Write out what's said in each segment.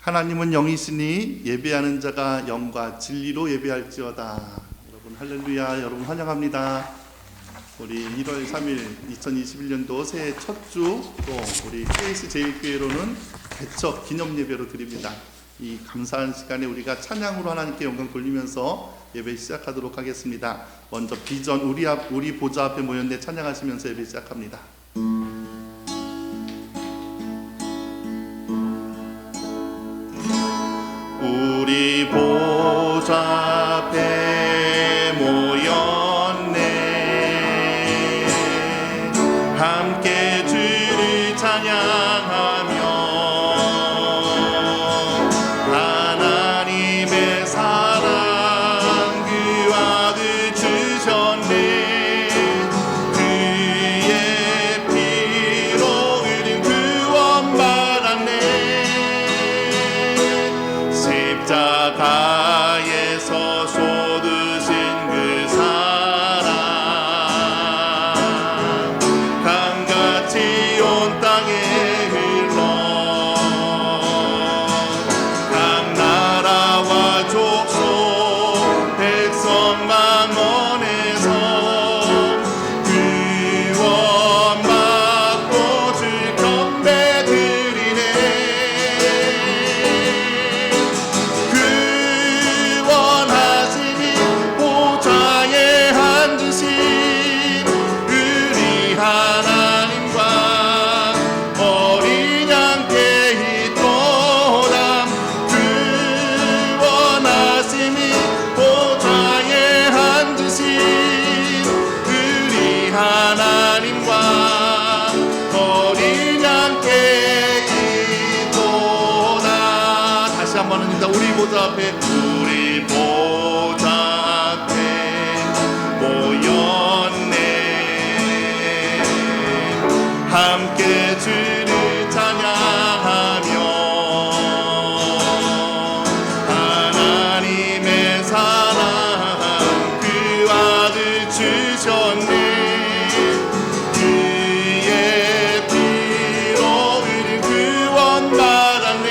하나님은 영이시니 예배하는 자가 영과 진리로 예배할지어다. 여러분 할렐루야. 여러분 환영합니다. 우리 1월 3일 2021년도 새해 첫 주 또 우리 KS 제일교회로는 개척 기념 예배로 드립니다. 이 감사한 시간에 우리가 찬양으로 하나님께 영광 돌리면서 예배 시작하도록 하겠습니다. 먼저 비전 우리 보좌 앞에 모였네 찬양하시면서 예배 시작합니다. 우리 보좌 앞에 모였네 함께 주를 찬양하며 하나님의 사랑 그 아들 주셨네 그의 피로 우린 구원 받았네 십자가에서 쏟으신 그 사랑 강같이 온 땅에 흘러 각 나라와 족속 백성 만원에서 구원 받고 주 경배 드리네 구원하시니 보좌에 앉으신 우리 하나님과 어린 양께 있도다 구원하시니 보좌에 앉으신 우리 하나님과 어린 양께 있도다. 다시 한번 합니다. 우리 보좌 앞에 모였네 함께 주를 찬양하며 하나님의 사랑 그 아들 주셨네 그의 피로 우린 구원 받았네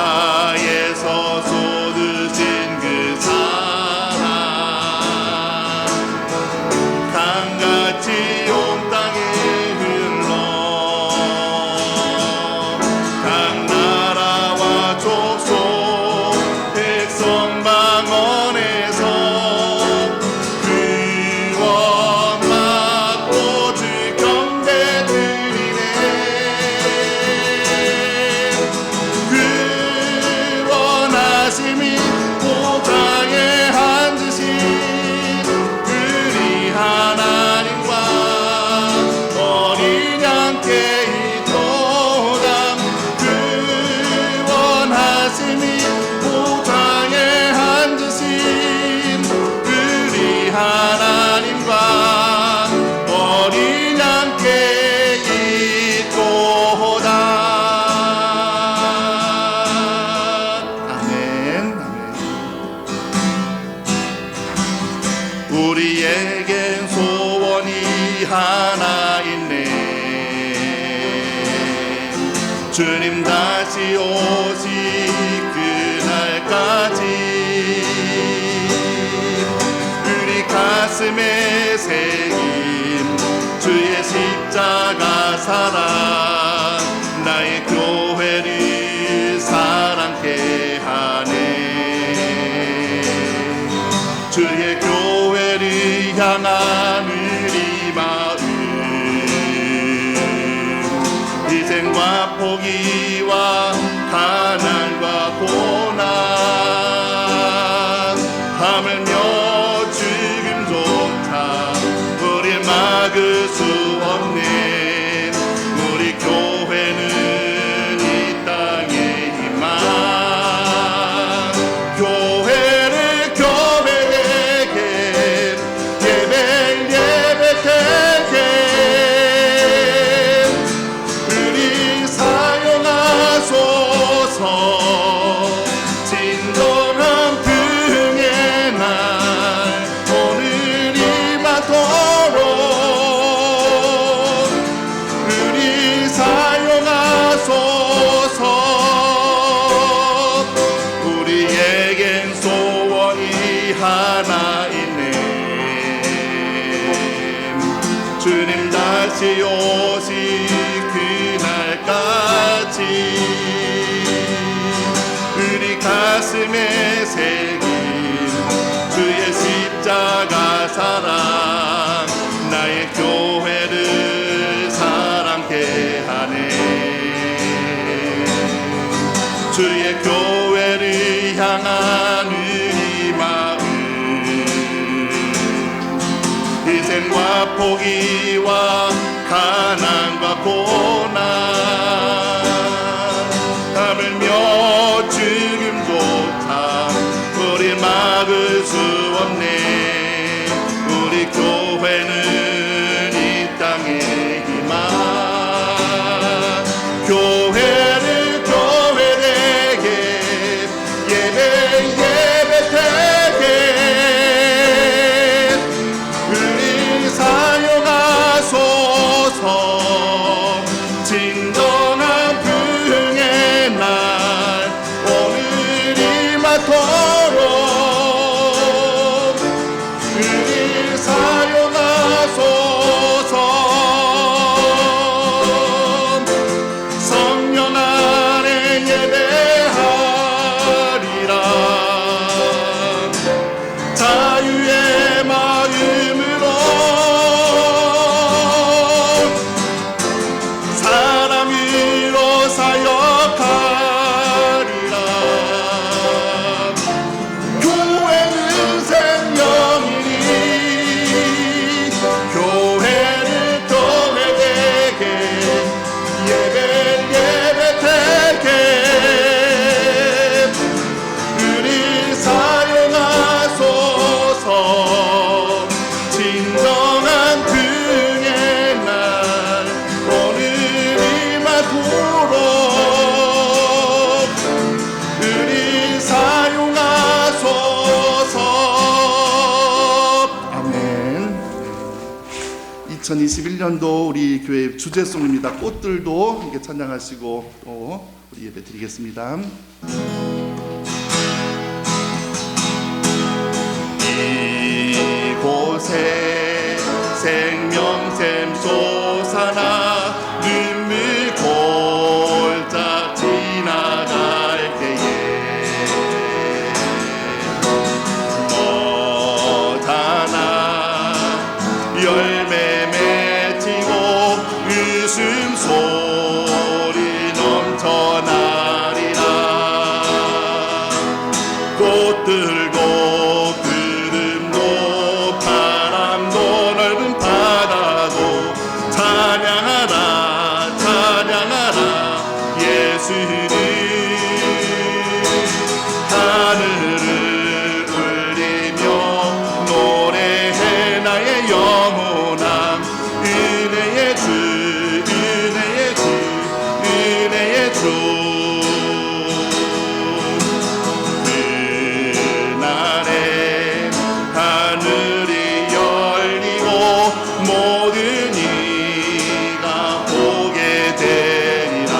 십자가에서 쏟으신 그 사랑 강같이 온 땅에 흘러 각 나라와 족속 백성 방언에서 구원 받고 주 경배 드리네 구원하심이 보좌에 앉으신 우리 하나님과 어린 양께 있도다 구원하심이 보좌에 앉으신 우리 하나님과 어린 양께 있도다. 아멘. 우리에겐 소원이 하나 있네 주님 다시 오시 그날까지 우리 가슴에 새긴 주의 십자가 사랑 나의 교회를 사랑케 하네 주의 교회를 향한 우리 마음 희생과 포기와 가난과 고난 하물며 죽음조차 우릴 막을 수 없네 우리 교회는 이 땅에 희망 교회를 교회에게 예배를 예배되게 우리 사용하소서 다시 오실 그날까지 우리 가슴에 새긴 주의 십자가 사랑 나의 교회를 사랑케 하네. 주의 교회를 향한 우리 마음 희생과 포기와 가난과 고난 하물며 죽음조차 우리 막을 수 없네. 우리 교회는 이 땅의 희망 교회를 교회되게 예배 되게 우리 사용하소서. 진정한 부흥의 날 오늘이 맞도록 우리 사용하소서. 성령 안에 예배하리라. 자유의 마음으로 사랑으로 사역하리라. 교회는 생명이니 교회를 교회되게 예배 되게 우리 사용하소서. 진정한 부흥의 날 오늘이 맞도록 우리 사용하소서. 아멘. 2021년도 우리 교회 주제송입니다. 꽃들도 함께 찬양하시고 또 우리 예배 드리겠습니다. 이곳에 생명샘 솟아나 눈물 골짝 지나갈 때에 너다나 열매 맺히고 웃음소리 넘쳐나리라. 꽃들고 구름도 바람도 넓은 바다도 찬양하라 찬양하라 예수를. 하늘을 울리며 노래해 나의 영혼아. 은혜의 주 은혜의 주 은혜의 주. 그날에 하늘이 열리고 모든 이가 보게 되리라.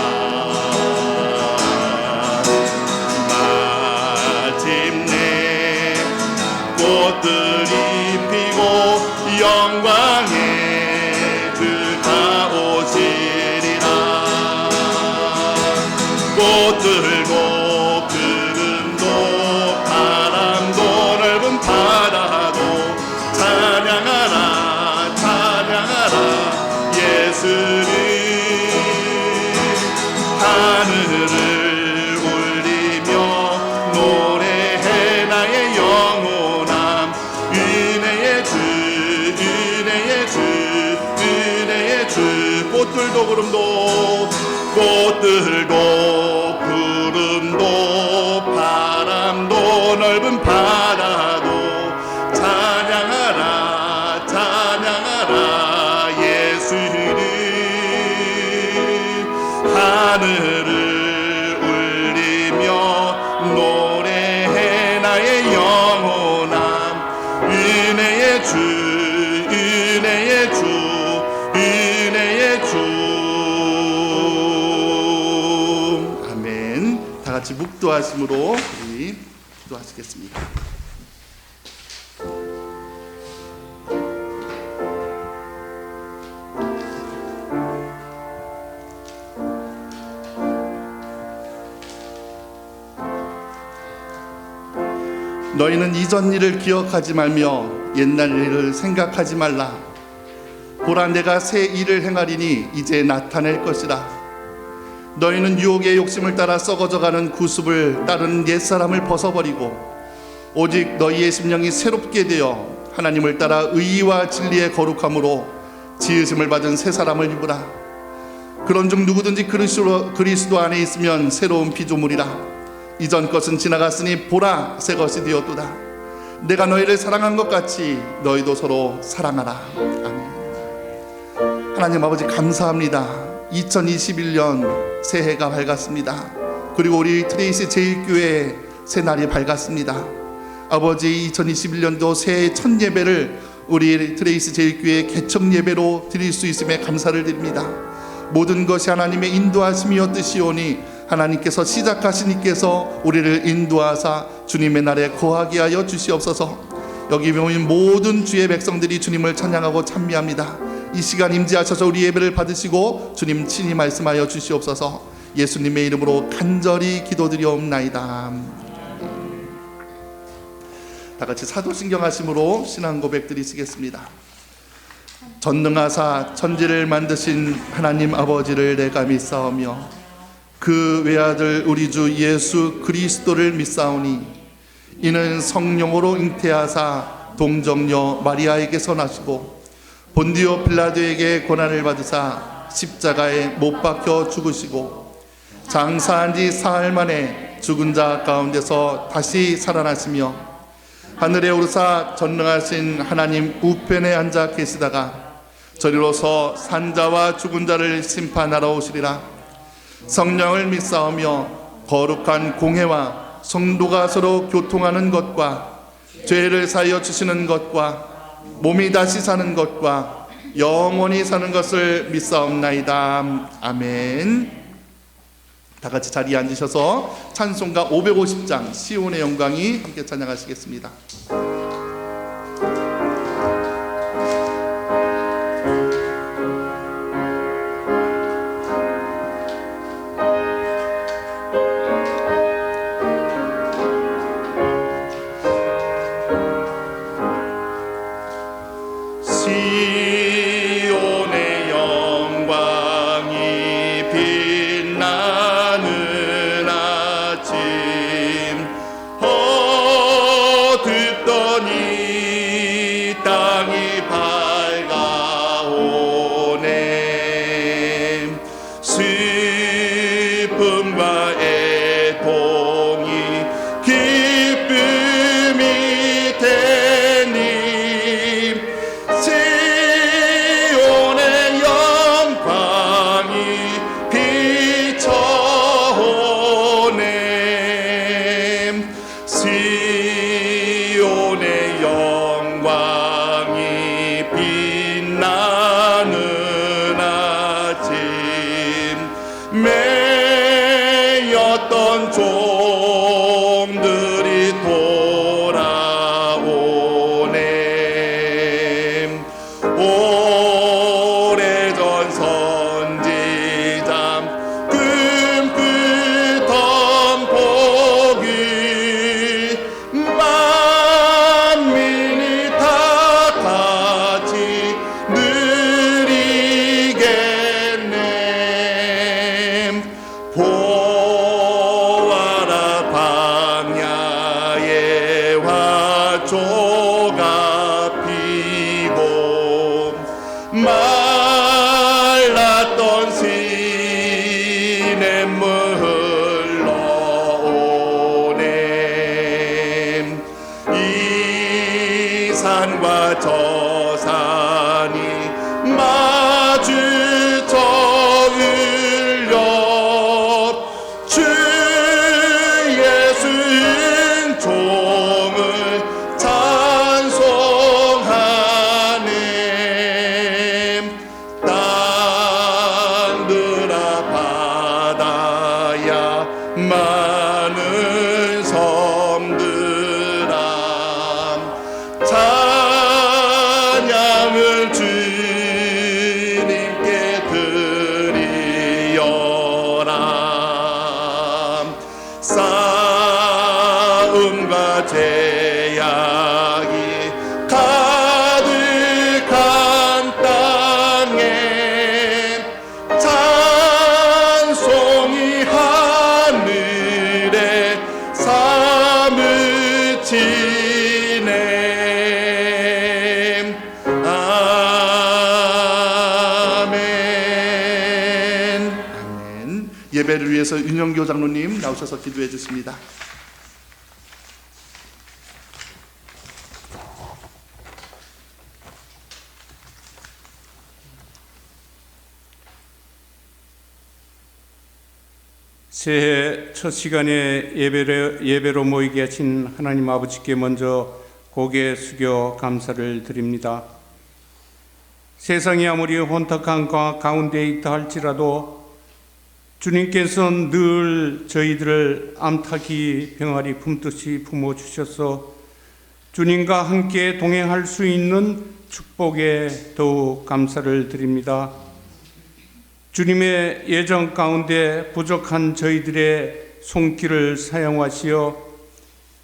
마침내 꽃들이 피고 영광에 그가 오시리라. 꽃들고 구름도 바람도 넓은 바다도 찬양하라 찬양하라 예수를. 하늘을 울리며 노래해 나의 영혼아. 은혜의 주 은혜의 주 은혜의 주. 꽃들도 구름도 꽃들도 구름도 바람도 넓은 바다도 찬양하라 찬양하라 예수를. 하늘을 울리며 노래해 나의 영혼아. 은혜의 주 은혜의 주 은혜의 주. 아멘. 다 같이 묵도하심으로 우리 기도하시겠습니다. 너희는 이전 일을 기억하지 말며 옛날 일을 생각하지 말라. 보라, 내가 새 일을 행하리니 이제 나타낼 것이라. 너희는 유혹의 욕심을 따라 썩어져가는 구습을 따르는 옛사람을 벗어버리고 오직 너희의 심령이 새롭게 되어 하나님을 따라 의와 진리의 거룩함으로 지으심을 받은 새 사람을 입으라. 그런즉 누구든지 그리스도 안에 있으면 새로운 피조물이라. 이전 것은 지나갔으니 보라, 새 것이 되었도다. 내가 너희를 사랑한 것 같이 너희도 서로 사랑하라. 아멘. 하나님 아버지, 감사합니다. 2021년 새해가 밝았습니다. 그리고 우리 트레이스 제일교회 새날이 밝았습니다. 아버지, 2021년도 새해 첫 예배를 우리 트레이스 제일교회 개척 예배로 드릴 수 있음에 감사를 드립니다. 모든 것이 하나님의 인도하심이여 뜻이오니 하나님께서 시작하신 이께서 우리를 인도하사 주님의 날에 거하게 하여 주시옵소서. 여기 모인 모든 주의 백성들이 주님을 찬양하고 찬미합니다. 이 시간 임재하셔서 우리 예배를 받으시고 주님 친히 말씀하여 주시옵소서. 예수님의 이름으로 간절히 기도드리옵나이다. 다 같이 사도신경 하심으로 신앙 고백 드리시겠습니다. 전능하사 천지를 만드신 하나님 아버지를 내가 믿사오며 그 외아들 우리 주 예수 그리스도를 믿사오니 이는 성령으로 잉태하사 동정녀 마리아에게서 나시고 본디오 빌라도에게 고난을 받으사 십자가에 못 박혀 죽으시고 장사한 지 사흘 만에 죽은 자 가운데서 다시 살아나시며 하늘에 오르사 전능하신 하나님 우편에 앉아 계시다가 저리로서 산자와 죽은 자를 심판하러 오시리라. 성령을 믿사오며 거룩한 공회와 성도가 서로 교통하는 것과 죄를 사하여 주시는 것과 몸이 다시 사는 것과 영원히 사는 것을 믿사옵나이다. 아멘. 다 같이 자리에 앉으셔서 찬송가 550장 시온의 영광이 함께 찬양하시겠습니다. 시온의 영광이 빛나는 아침 어둡던 이 땅이 밝아오네. 슬픔과 애통이 기쁨이 되니 시온의 영광이 비춰오네. 시온의 영광이 빛나는 아침 매였던 종들이 돌아오네. 오래전 선지자 꿈꾸던 복이 만민이 다 같이 누리겠네. 보아라, 광야에 화초가 피고 말랐던 시냇물 흘러오네. 이 산과 저 산이 마주쳐 흘려 주 예수 은총을 찬송하네. 땅들아 바다야 많은 섬들아 찬양을 주님께 드리어라. 싸움과 재 지냄. 아멘. 아멘. 예배를 위해서 윤영교 장로님 나오셔서 기도해 주십니다. 새해 첫 시간에 예배로 모이게 하신 하나님 아버지께 먼저 고개 숙여 감사를 드립니다. 세상이 아무리 혼탁한 가운데 있다 할지라도 주님께서 늘 저희들을 암탉이 병아리 품듯이 품어주셔서 주님과 함께 동행할 수 있는 축복에 더욱 감사를 드립니다. 주님의 예정 가운데 부족한 저희들의 손길을 사용하시어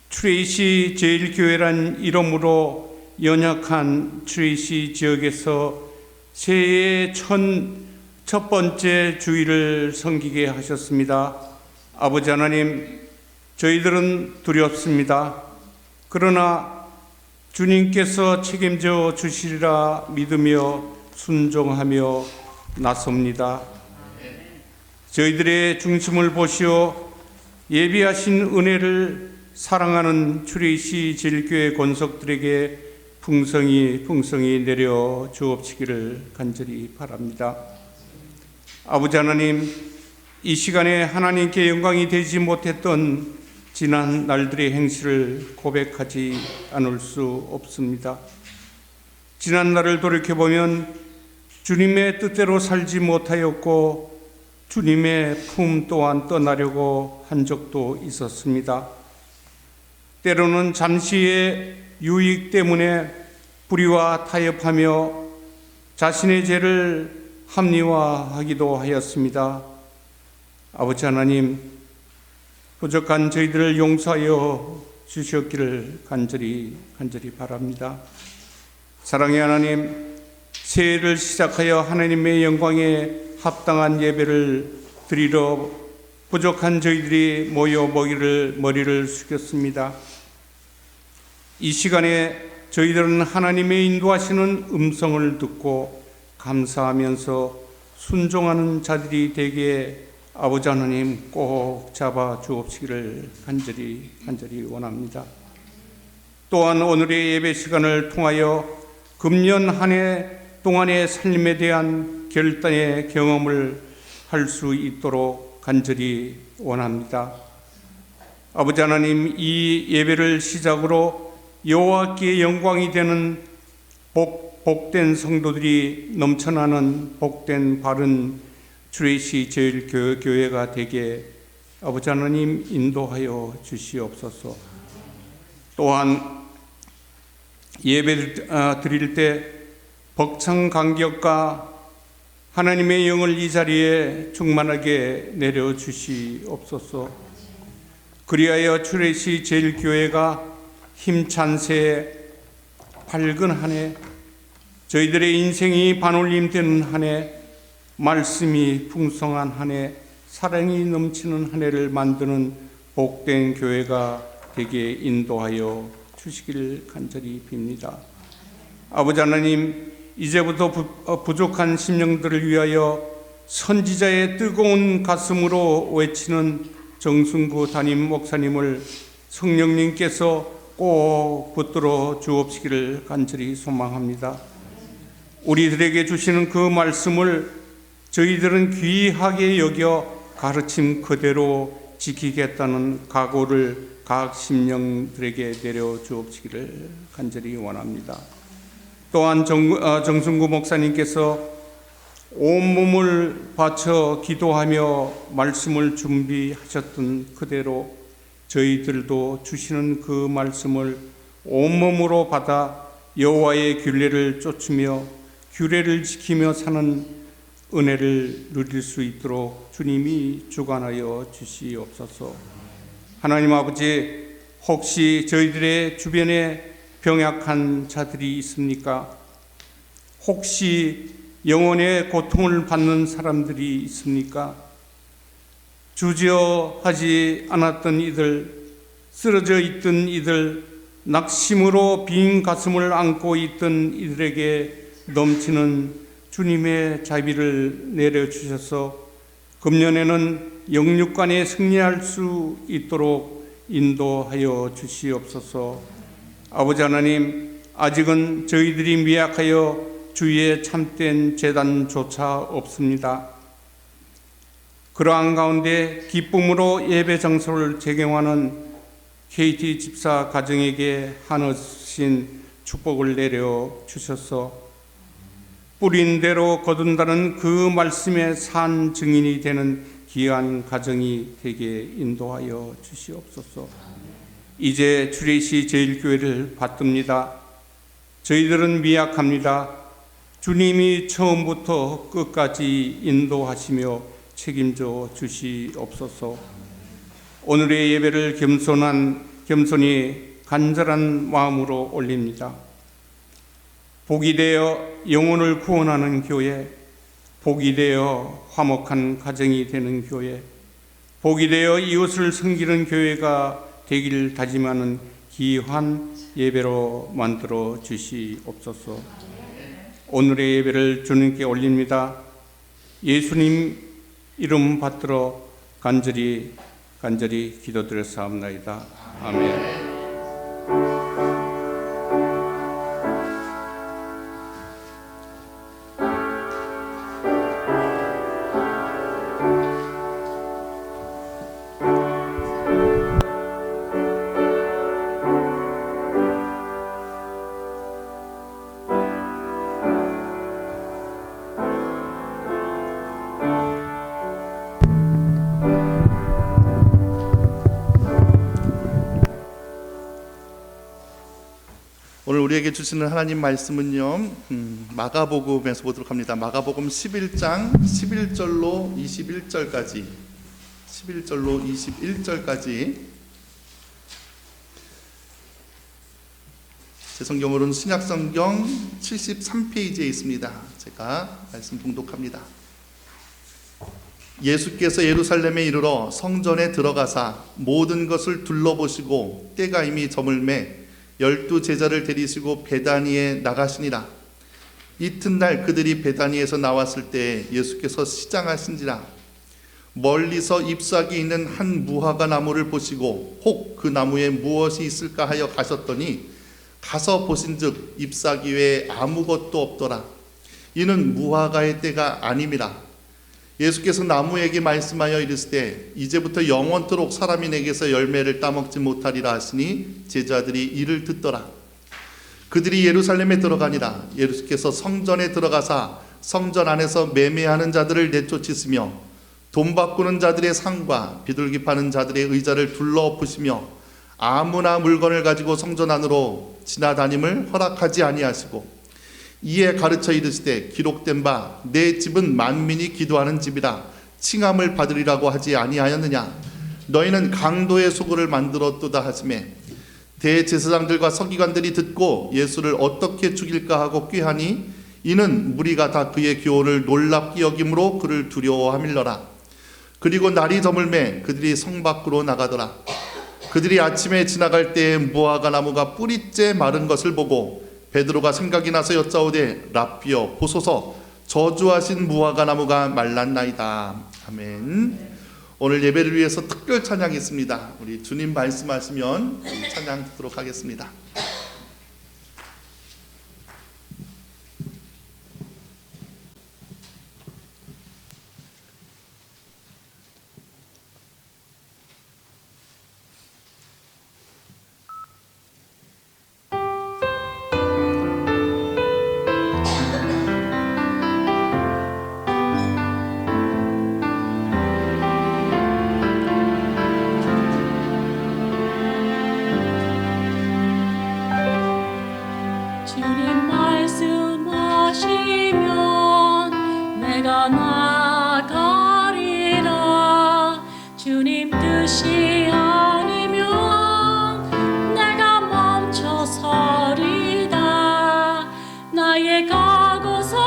트레이시 제일교회란 이름으로 연약한 트레이시 지역에서 새해의 첫 번째 주일을 섬기게 하셨습니다. 아버지 하나님, 저희들은 두렵습니다. 그러나 주님께서 책임져 주시리라 믿으며 순종하며 나섭니다. 저희들의 중심을 보시어 예비하신 은혜를 사랑하는 트레이시 제일교회 권속들에게 풍성히 내려 주옵시기를 간절히 바랍니다. 아버지 하나님, 이 시간에 하나님께 영광이 되지 못했던 지난 날들의 행실을 고백하지 않을 수 없습니다. 지난 날을 돌이켜보면 주님의 뜻대로 살지 못하였고 주님의 품 또한 떠나려고 한 적도 있었습니다. 때로는 잠시의 유익 때문에 불의와 타협하며 자신의 죄를 합리화하기도 하였습니다. 아버지 하나님, 부족한 저희들을 용서하여 주셨기를 간절히 바랍니다. 사랑의 하나님, 새해를 시작하여 하나님의 영광에 합당한 예배를 드리러 부족한 저희들이 모여 머리를 숙였습니다. 이 시간에 저희들은 하나님의 인도하시는 음성을 듣고 감사하면서 순종하는 자들이 되게 아버지 하나님 꼭 잡아 주옵시기를 간절히 원합니다. 또한 오늘의 예배 시간을 통하여 금년 한 해 동안의 삶에 대한 결단의 경험을 할 수 있도록 간절히 원합니다. 아버지 하나님, 이 예배를 시작으로 여호와께 영광이 되는 복된 성도들이 넘쳐나는 복된 바른 트레이시 제일교회가 되게 아버지 하나님 인도하여 주시옵소서. 또한 예배 드릴 때 벅찬 간격과 하나님의 영을 이 자리에 충만하게 내려주시옵소서. 그리하여 트레이시 제일교회가 힘찬 새해, 밝은 한 해, 저희들의 인생이 반올림되는 한 해, 말씀이 풍성한 한 해, 사랑이 넘치는 한 해를 만드는 복된 교회가 되게 인도하여 주시기를 간절히 빕니다. 아버지 하나님, 이제부터 부족한 심령들을 위하여 선지자의 뜨거운 가슴으로 외치는 정순구 담임 목사님을 성령님께서 꼭 붙들어 주옵시기를 간절히 소망합니다. 우리들에게 주시는 그 말씀을 저희들은 귀하게 여겨 가르침 그대로 지키겠다는 각오를 각 심령들에게 내려 주옵시기를 간절히 원합니다. 또한 정순구 목사님께서 온몸을 바쳐 기도하며 말씀을 준비하셨던 그대로 저희들도 주시는 그 말씀을 온몸으로 받아 여호와의 규례를 쫓으며 규례를 지키며 사는 은혜를 누릴 수 있도록 주님이 주관하여 주시옵소서. 하나님 아버지, 혹시 저희들의 주변에 병약한 자들이 있습니까? 혹시 영혼의 고통을 받는 사람들이 있습니까? 주저하지 않았던 이들, 쓰러져 있던 이들, 낙심으로 빈 가슴을 안고 있던 이들에게 넘치는 주님의 자비를 내려주셔서 금년에는 영육간에 승리할 수 있도록 인도하여 주시옵소서. 아버지 하나님, 아직은 저희들이 미약하여 주의 참된 제단조차 없습니다. 그러한 가운데 기쁨으로 예배 장소를 재경하는 KT 집사 가정에게 한없인 축복을 내려 주셔서 뿌린 대로 거둔다는 그 말씀의 산 증인이 되는 귀한 가정이 되게 인도하여 주시옵소서. 이제 주례시 제일교회를 받듭니다. 저희들은 미약합니다. 주님이 처음부터 끝까지 인도하시며 책임져 주시옵소서. 오늘의 예배를 겸손히 간절한 마음으로 올립니다. 복이 되어 영혼을 구원하는 교회, 복이 되어 화목한 가정이 되는 교회, 복이 되어 이웃을 섬기는 교회가 되길 다짐하는 귀한 예배로 만들어 주시옵소서. 오늘의 예배를 주님께 올립니다. 예수님 이름 받들어 간절히 기도드렸사옵나이다. 아멘. 오늘 우리에게 주시는 하나님 말씀은요, 마가복음에서 보도록 합니다. 마가복음 11장 11절로 21절까지 제 성경으로는 신약성경 73페이지에 있습니다. 제가 말씀 봉독합니다. 예수께서 예루살렘에 이르러 성전에 들어가사 모든 것을 둘러보시고 때가 이미 저물매 12 제자를 데리시고 베다니에 나가시니라. 이튿날 그들이 베다니에서 나왔을 때 예수께서 시장하신지라. 멀리서 잎사귀 있는 한 무화과 나무를 보시고 혹 그 나무에 무엇이 있을까 하여 가셨더니 가서 보신즉 잎사귀 외에 아무것도 없더라. 이는 무화과의 때가 아님이라. 예수께서 나무에게 말씀하여 이르시되 이제부터 영원토록 사람이 내게서 열매를 따먹지 못하리라 하시니 제자들이 이를 듣더라. 그들이 예루살렘에 들어가니라. 예수께서 성전에 들어가사 성전 안에서 매매하는 자들을 내쫓으시며 돈 바꾸는 자들의 상과 비둘기 파는 자들의 의자를 둘러 엎으시며 아무나 물건을 가지고 성전 안으로 지나다님을 허락하지 아니하시고 이에 가르쳐 이르시되 기록된 바 내 집은 만민이 기도하는 집이라 칭함을 받으리라고 하지 아니하였느냐. 너희는 강도의 소굴을 만들었도다 하시매 대제사장들과 서기관들이 듣고 예수를 어떻게 죽일까 하고 꾀하니 이는 무리가 다 그의 교훈을 놀랍게 여김으로 그를 두려워함일러라. 그리고 날이 저물매 그들이 성 밖으로 나가더라. 그들이 아침에 지나갈 때에 무화과 나무가 뿌리째 마른 것을 보고 베드로가 생각이 나서 여짜오되 랍비여 보소서 저주하신 무화과 나무가 말랐나이다. 아멘. 오늘 예배를 위해서 특별 찬양이 있습니다. 우리 주님 말씀하시면 찬양 듣도록 하겠습니다. 주님 말씀하시면 내가 나가리라. 주님 뜻이 아니면 내가 멈춰 서리다. 나의 각오서는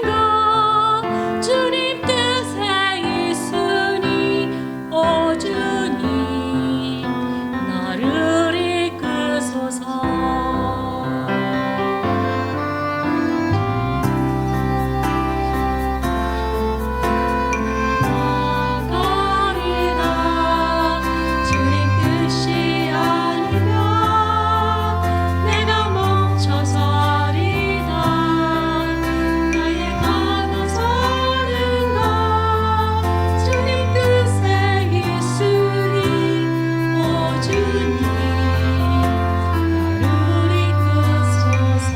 것 주님 뜻에 있으니 오 주님 나를 이끄소서. 주님 나를 이끄소서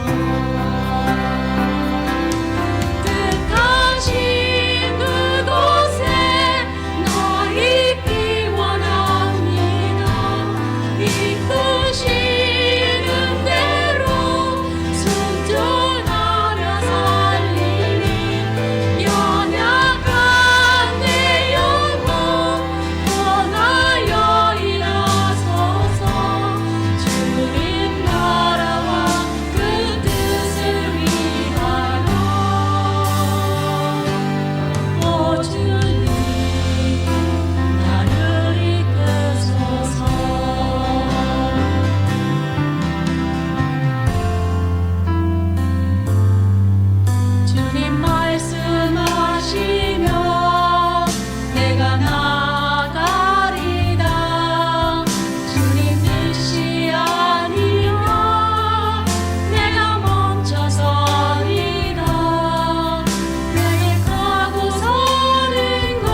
뜻하신 그곳에 나 있기 원합니다 이끄시는 대로 순종하며 살리니 연약한 내 영혼 떠나여 일어서서 주님 나라와 그 뜻을 위하여 오 주님 나를 이끄소서 주님 말씀하시면 내가 나가리다 주님 뜻이 아니면 내가 멈춰서리다 내게 가고 서는 것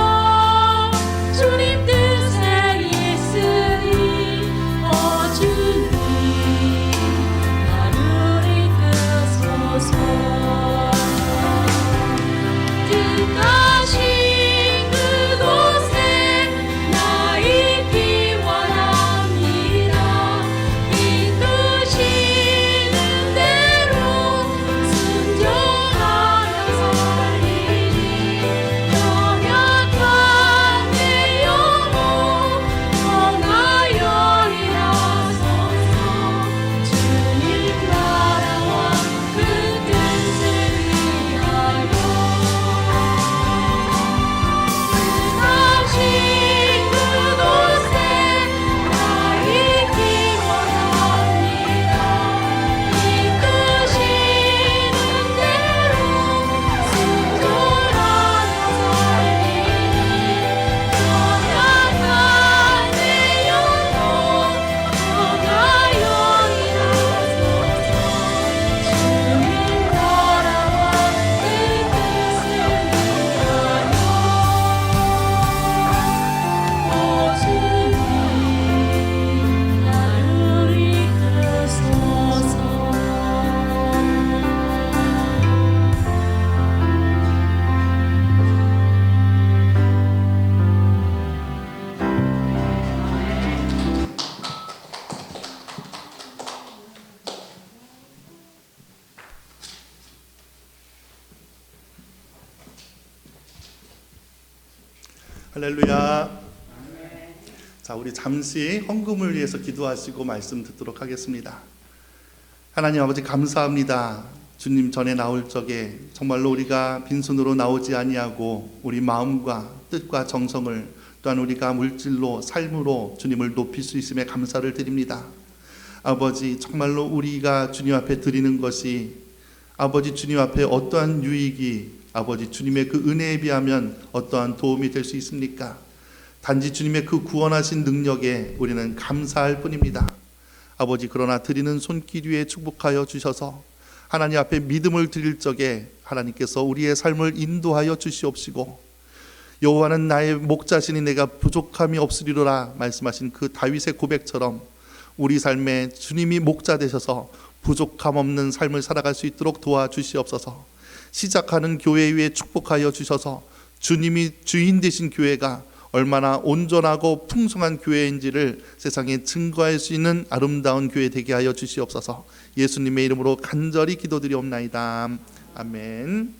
주님 뜻에 있으니 오 주님 나를 이끄소서 뜻하신 그곳에 나 있기 원합니다 이끄시는 대로 순종하며 살리니 연약한 내 영혼 떠나여 일어서서 주님 나라와 그 뜻을 위하여 뜻하신 그곳에 나 있기 원합니다 이끄시는 대로 순종하며 살리니 연약한 내 영혼 떠나여 일어서서 주님 나라와 그 뜻을 위하여 오 주님 나를 이끄소서 할렐루야. 자, 우리 잠시 헌금을 위해서 기도하시고 말씀 듣도록 하겠습니다. 하나님 아버지 감사합니다. 주님 전에 나올 적에 정말로 우리가 빈손으로 나오지 아니하고 우리 마음과 뜻과 정성을 또한 우리가 물질로 삶으로 주님을 높일 수 있음에 감사를 드립니다. 아버지 정말로 우리가 주님 앞에 드리는 것이 아버지 주님 앞에 어떠한 유익이 아버지 주님의 그 은혜에 비하면 어떠한 도움이 될 수 있습니까? 단지 주님의 그 구원하신 능력에 우리는 감사할 뿐입니다. 아버지 그러나 드리는 손길 위에 축복하여 주셔서 하나님 앞에 믿음을 드릴 적에 하나님께서 우리의 삶을 인도하여 주시옵시고 여호와는 나의 목자시니 내가 부족함이 없으리로라 말씀하신 그 다윗의 고백처럼 우리 삶에 주님이 목자 되셔서 부족함 없는 삶을 살아갈 수 있도록 도와주시옵소서. 시작하는 교회 위에 축복하여 주셔서 주님이 주인 되신 교회가 얼마나 온전하고 풍성한 교회인지를 세상에 증거할 수 있는 아름다운 교회 되게 하여 주시옵소서. 예수님의 이름으로 간절히 기도드리옵나이다. 아멘.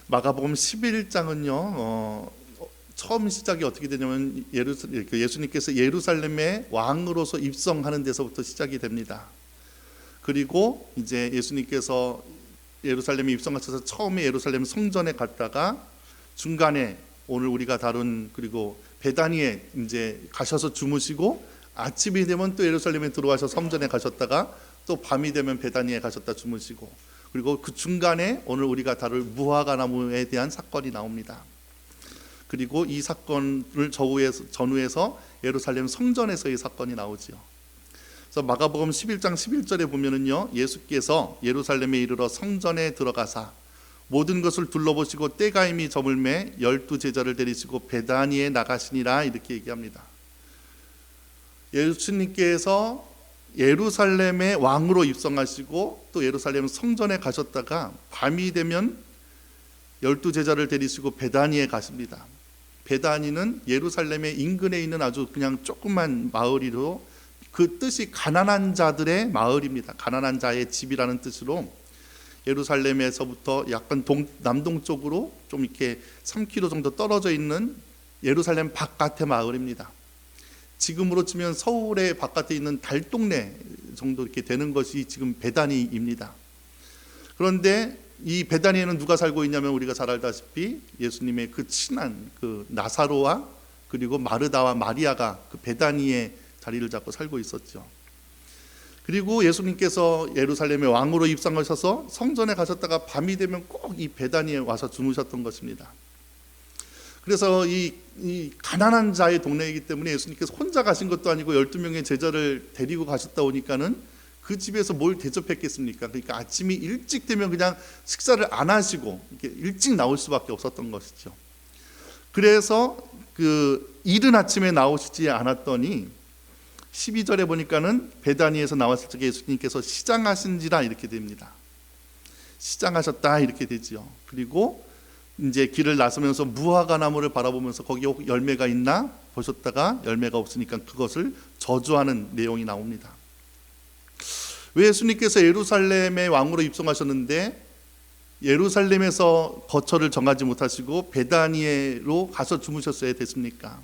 마가복음 11장은요 처음 시작이 어떻게 되냐면 예수님께서 예루살렘의 왕으로서 입성하는 데서부터 시작이 됩니다. 그리고 이제 예수님께서 예루살렘에 입성하셔서 처음에 예루살렘 성전에 갔다가 중간에 오늘 우리가 다룬 그리고 베다니에 이제 가셔서 주무시고 아침이 되면 또 예루살렘에 들어와서 성전에 가셨다가 또 밤이 되면 베다니에 가셨다 주무시고 그리고 그 중간에 오늘 우리가 다룰 무화과 나무에 대한 사건이 나옵니다. 그리고 이 사건을 전후해서 예루살렘 성전에서의 사건이 나오지요. 그래서 마가복음 11장 11절에 보면은요, 예수께서 예루살렘에 이르러 성전에 들어가사 모든 것을 둘러보시고 때가 이미 저물매 12 제자를 데리시고 베다니에 나가시니라 이렇게 얘기합니다. 예수님께서 예루살렘의 왕으로 입성하시고 또 예루살렘 성전에 가셨다가 밤이 되면 12제자를 데리시고 베다니에 가십니다. 베다니는 예루살렘의 인근에 있는 아주 그냥 조그만 마을이로 그 뜻이 가난한 자들의 마을입니다. 가난한 자의 집이라는 뜻으로 예루살렘에서부터 약간 남동쪽으로 좀 이렇게 3km 정도 떨어져 있는 예루살렘 바깥의 마을입니다. 지금으로 치면 서울의 바깥에 있는 달동네 정도 이렇게 되는 것이 지금 베다니입니다. 그런데 이 베다니에는 누가 살고 있냐면 우리가 잘 알다시피 예수님의 그 친한 그 나사로와 그리고 마르다와 마리아가 그 베다니에 자리를 잡고 살고 있었죠. 그리고 예수님께서 예루살렘의 왕으로 입성하셔서 성전에 가셨다가 밤이 되면 꼭 이 베다니에 와서 주무셨던 것입니다. 그래서 이 가난한 자의 동네이기 때문에 예수님께서 혼자 가신 것도 아니고 12명의 제자를 데리고 가셨다 보니까는 그 집에서 뭘 대접했겠습니까? 그러니까 아침이 일찍 되면 그냥 식사를 안 하시고 이렇게 일찍 나올 수밖에 없었던 것이죠. 그래서 그 이른 아침에 나오시지 않았더니 12절에 보니까는 베다니에서 나왔을 적에 예수님께서 시장하신지라 이렇게 됩니다. 시장하셨다 이렇게 되지요. 그리고 이제 길을 나서면서 무화과 나무를 바라보면서 거기 열매가 있나 보셨다가 열매가 없으니까 그것을 저주하는 내용이 나옵니다. 왜 예수님께서 예루살렘의 왕으로 입성하셨는데 예루살렘에서 거처를 정하지 못하시고 베다니에로 가서 주무셨어야 됐습니까?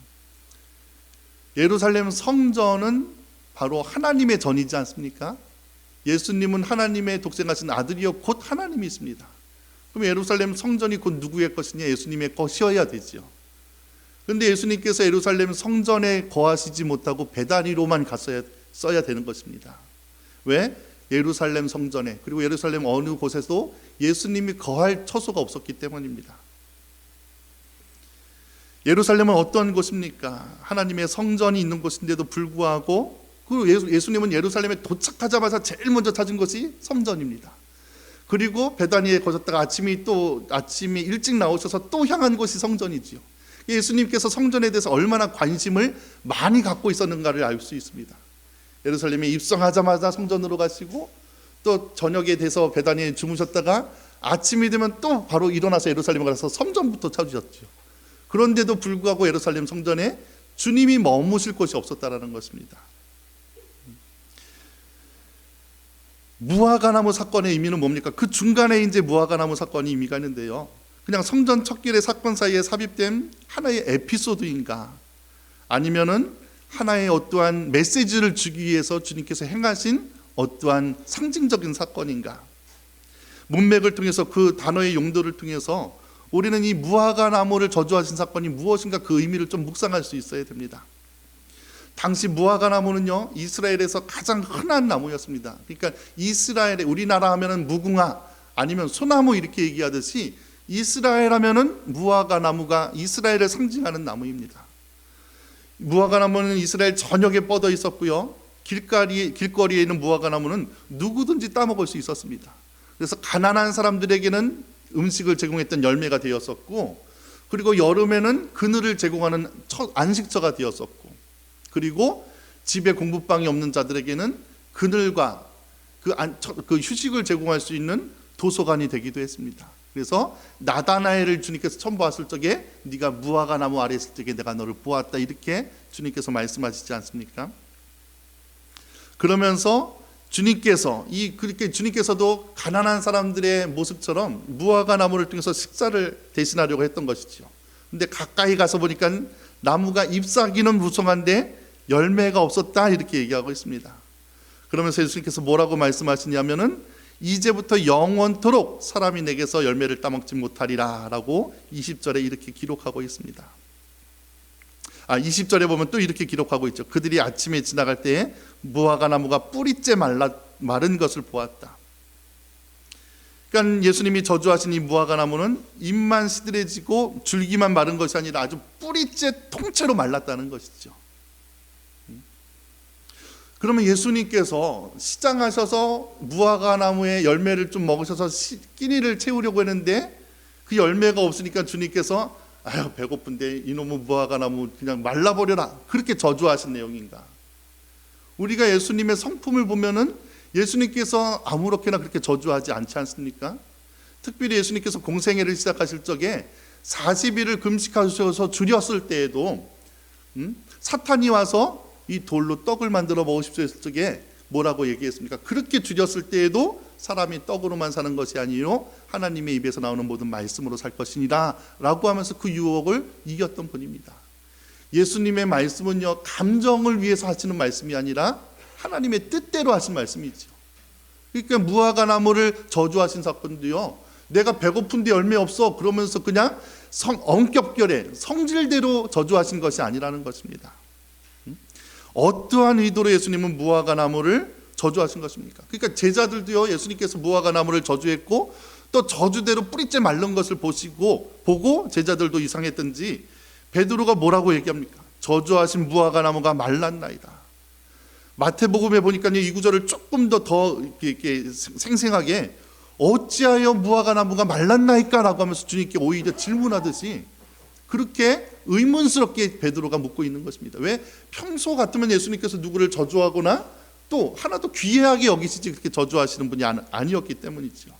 예루살렘 성전은 바로 하나님의 전이지 않습니까? 예수님은 하나님의 독생하신 아들이요 곧 하나님이 있습니다. 그럼 예루살렘 성전이 곧 누구의 것이냐? 예수님의 것이어야 되죠. 그런데 예수님께서 예루살렘 성전에 거하시지 못하고 베다니로만 써야 되는 것입니다. 왜? 예루살렘 성전에 그리고 예루살렘 어느 곳에도 예수님이 거할 처소가 없었기 때문입니다. 예루살렘은 어떤 곳입니까? 하나님의 성전이 있는 곳인데도 불구하고 그리고 예수님은 예루살렘에 도착하자마자 제일 먼저 찾은 것이 성전입니다. 그리고 베다니에 거셨다가 아침이 일찍 나오셔서 또 향한 곳이 성전이지요. 예수님께서 성전에 대해서 얼마나 관심을 많이 갖고 있었는가를 알 수 있습니다. 예루살렘에 입성하자마자 성전으로 가시고 또 저녁에 돼서 베다니에 주무셨다가 아침이 되면 또 바로 일어나서 예루살렘에 가서 성전부터 찾으셨죠. 그런데도 불구하고 예루살렘 성전에 주님이 머무실 곳이 없었다라는 것입니다. 무화과나무 사건의 의미는 뭡니까? 그 중간에 이제 무화과나무 사건이 의미가 있는데요. 그냥 성전 첫길의 사건 사이에 삽입된 하나의 에피소드인가? 아니면은 하나의 어떠한 메시지를 주기 위해서 주님께서 행하신 어떠한 상징적인 사건인가? 문맥을 통해서 그 단어의 용도를 통해서 우리는 이 무화과나무를 저주하신 사건이 무엇인가 그 의미를 좀 묵상할 수 있어야 됩니다. 당시 무화과나무는요 이스라엘에서 가장 흔한 나무였습니다. 그러니까 이스라엘에 우리나라 하면은 무궁화 아니면 소나무 이렇게 얘기하듯이 이스라엘 하면은 무화과나무가 이스라엘을 상징하는 나무입니다. 무화과나무는 이스라엘 전역에 뻗어 있었고요. 길거리에 있는 무화과나무는 누구든지 따먹을 수 있었습니다. 그래서 가난한 사람들에게는 음식을 제공했던 열매가 되었었고, 그리고 여름에는 그늘을 제공하는 안식처가 되었었고, 그리고 집에 공부방이 없는 자들에게는 그늘과 그 휴식을 제공할 수 있는 도서관이 되기도 했습니다. 그래서 나다나엘을 주님께서 처음 보았을 적에 네가 무화과 나무 아래 있을 적에 내가 너를 보았다 이렇게 주님께서 말씀하시지 않습니까? 그러면서 그렇게 주님께서도 가난한 사람들의 모습처럼 무화과 나무를 통해서 식사를 대신하려고 했던 것이죠. 근데 가까이 가서 보니까 나무가 잎사귀는 무성한데 열매가 없었다 이렇게 얘기하고 있습니다. 그러면서 예수님께서 뭐라고 말씀하시냐면은 이제부터 영원토록 사람이 내게서 열매를 따먹지 못하리라 라고 20절에 이렇게 기록하고 있습니다. 20절에 보면 또 이렇게 기록하고 있죠. 그들이 아침에 지나갈 때에 무화과 나무가 뿌리째 마른 것을 보았다. 그러니까 예수님이 저주하신 이 무화과 나무는 잎만 시들해지고 줄기만 마른 것이 아니라 아주 뿌리째 통째로 말랐다는 것이죠. 그러면 예수님께서 시장하셔서 무화과 나무의 열매를 좀 먹으셔서 끼니를 채우려고 했는데 그 열매가 없으니까 주님께서 아유 배고픈데 이놈의 무화과 나무 그냥 말라버려라 그렇게 저주하신 내용인가? 우리가 예수님의 성품을 보면은 예수님께서 아무렇게나 그렇게 저주하지 않지 않습니까? 특별히 예수님께서 공생애를 시작하실 적에 40일을 금식하셔서 줄였을 때에도 사탄이 와서 이 돌로 떡을 만들어 먹으십시오 했을 적에 뭐라고 얘기했습니까? 그렇게 줄였을 때에도 사람이 떡으로만 사는 것이 아니요 하나님의 입에서 나오는 모든 말씀으로 살 것이니라 라고 하면서 그 유혹을 이겼던 분입니다. 예수님의 말씀은요, 감정을 위해서 하시는 말씀이 아니라 하나님의 뜻대로 하신 말씀이죠. 그러니까 무화과 나무를 저주하신 사건도요, 내가 배고픈데 열매 없어 그러면서 그냥 엄격결에 성질대로 저주하신 것이 아니라는 것입니다. 어떠한 의도로 예수님은 무화과 나무를 저주하신 것입니까? 그러니까 제자들도요, 예수님께서 무화과 나무를 저주했고 또 저주대로 뿌리째 마른 것을 보고 제자들도 이상했던지 베드로가 뭐라고 얘기합니까? 저주하신 무화과 나무가 말랐나이다. 마태복음에 보니까 이 구절을 조금 더 이렇게 생생하게 어찌하여 무화과 나무가 말랐나이까 라고 하면서 주님께 오히려 질문하듯이 그렇게 의문스럽게 베드로가 묻고 있는 것입니다. 왜? 평소 같으면 예수님께서 누구를 저주하거나 또 하나도 귀하게 여기시지 그렇게 저주하시는 분이 아니었기 때문이죠.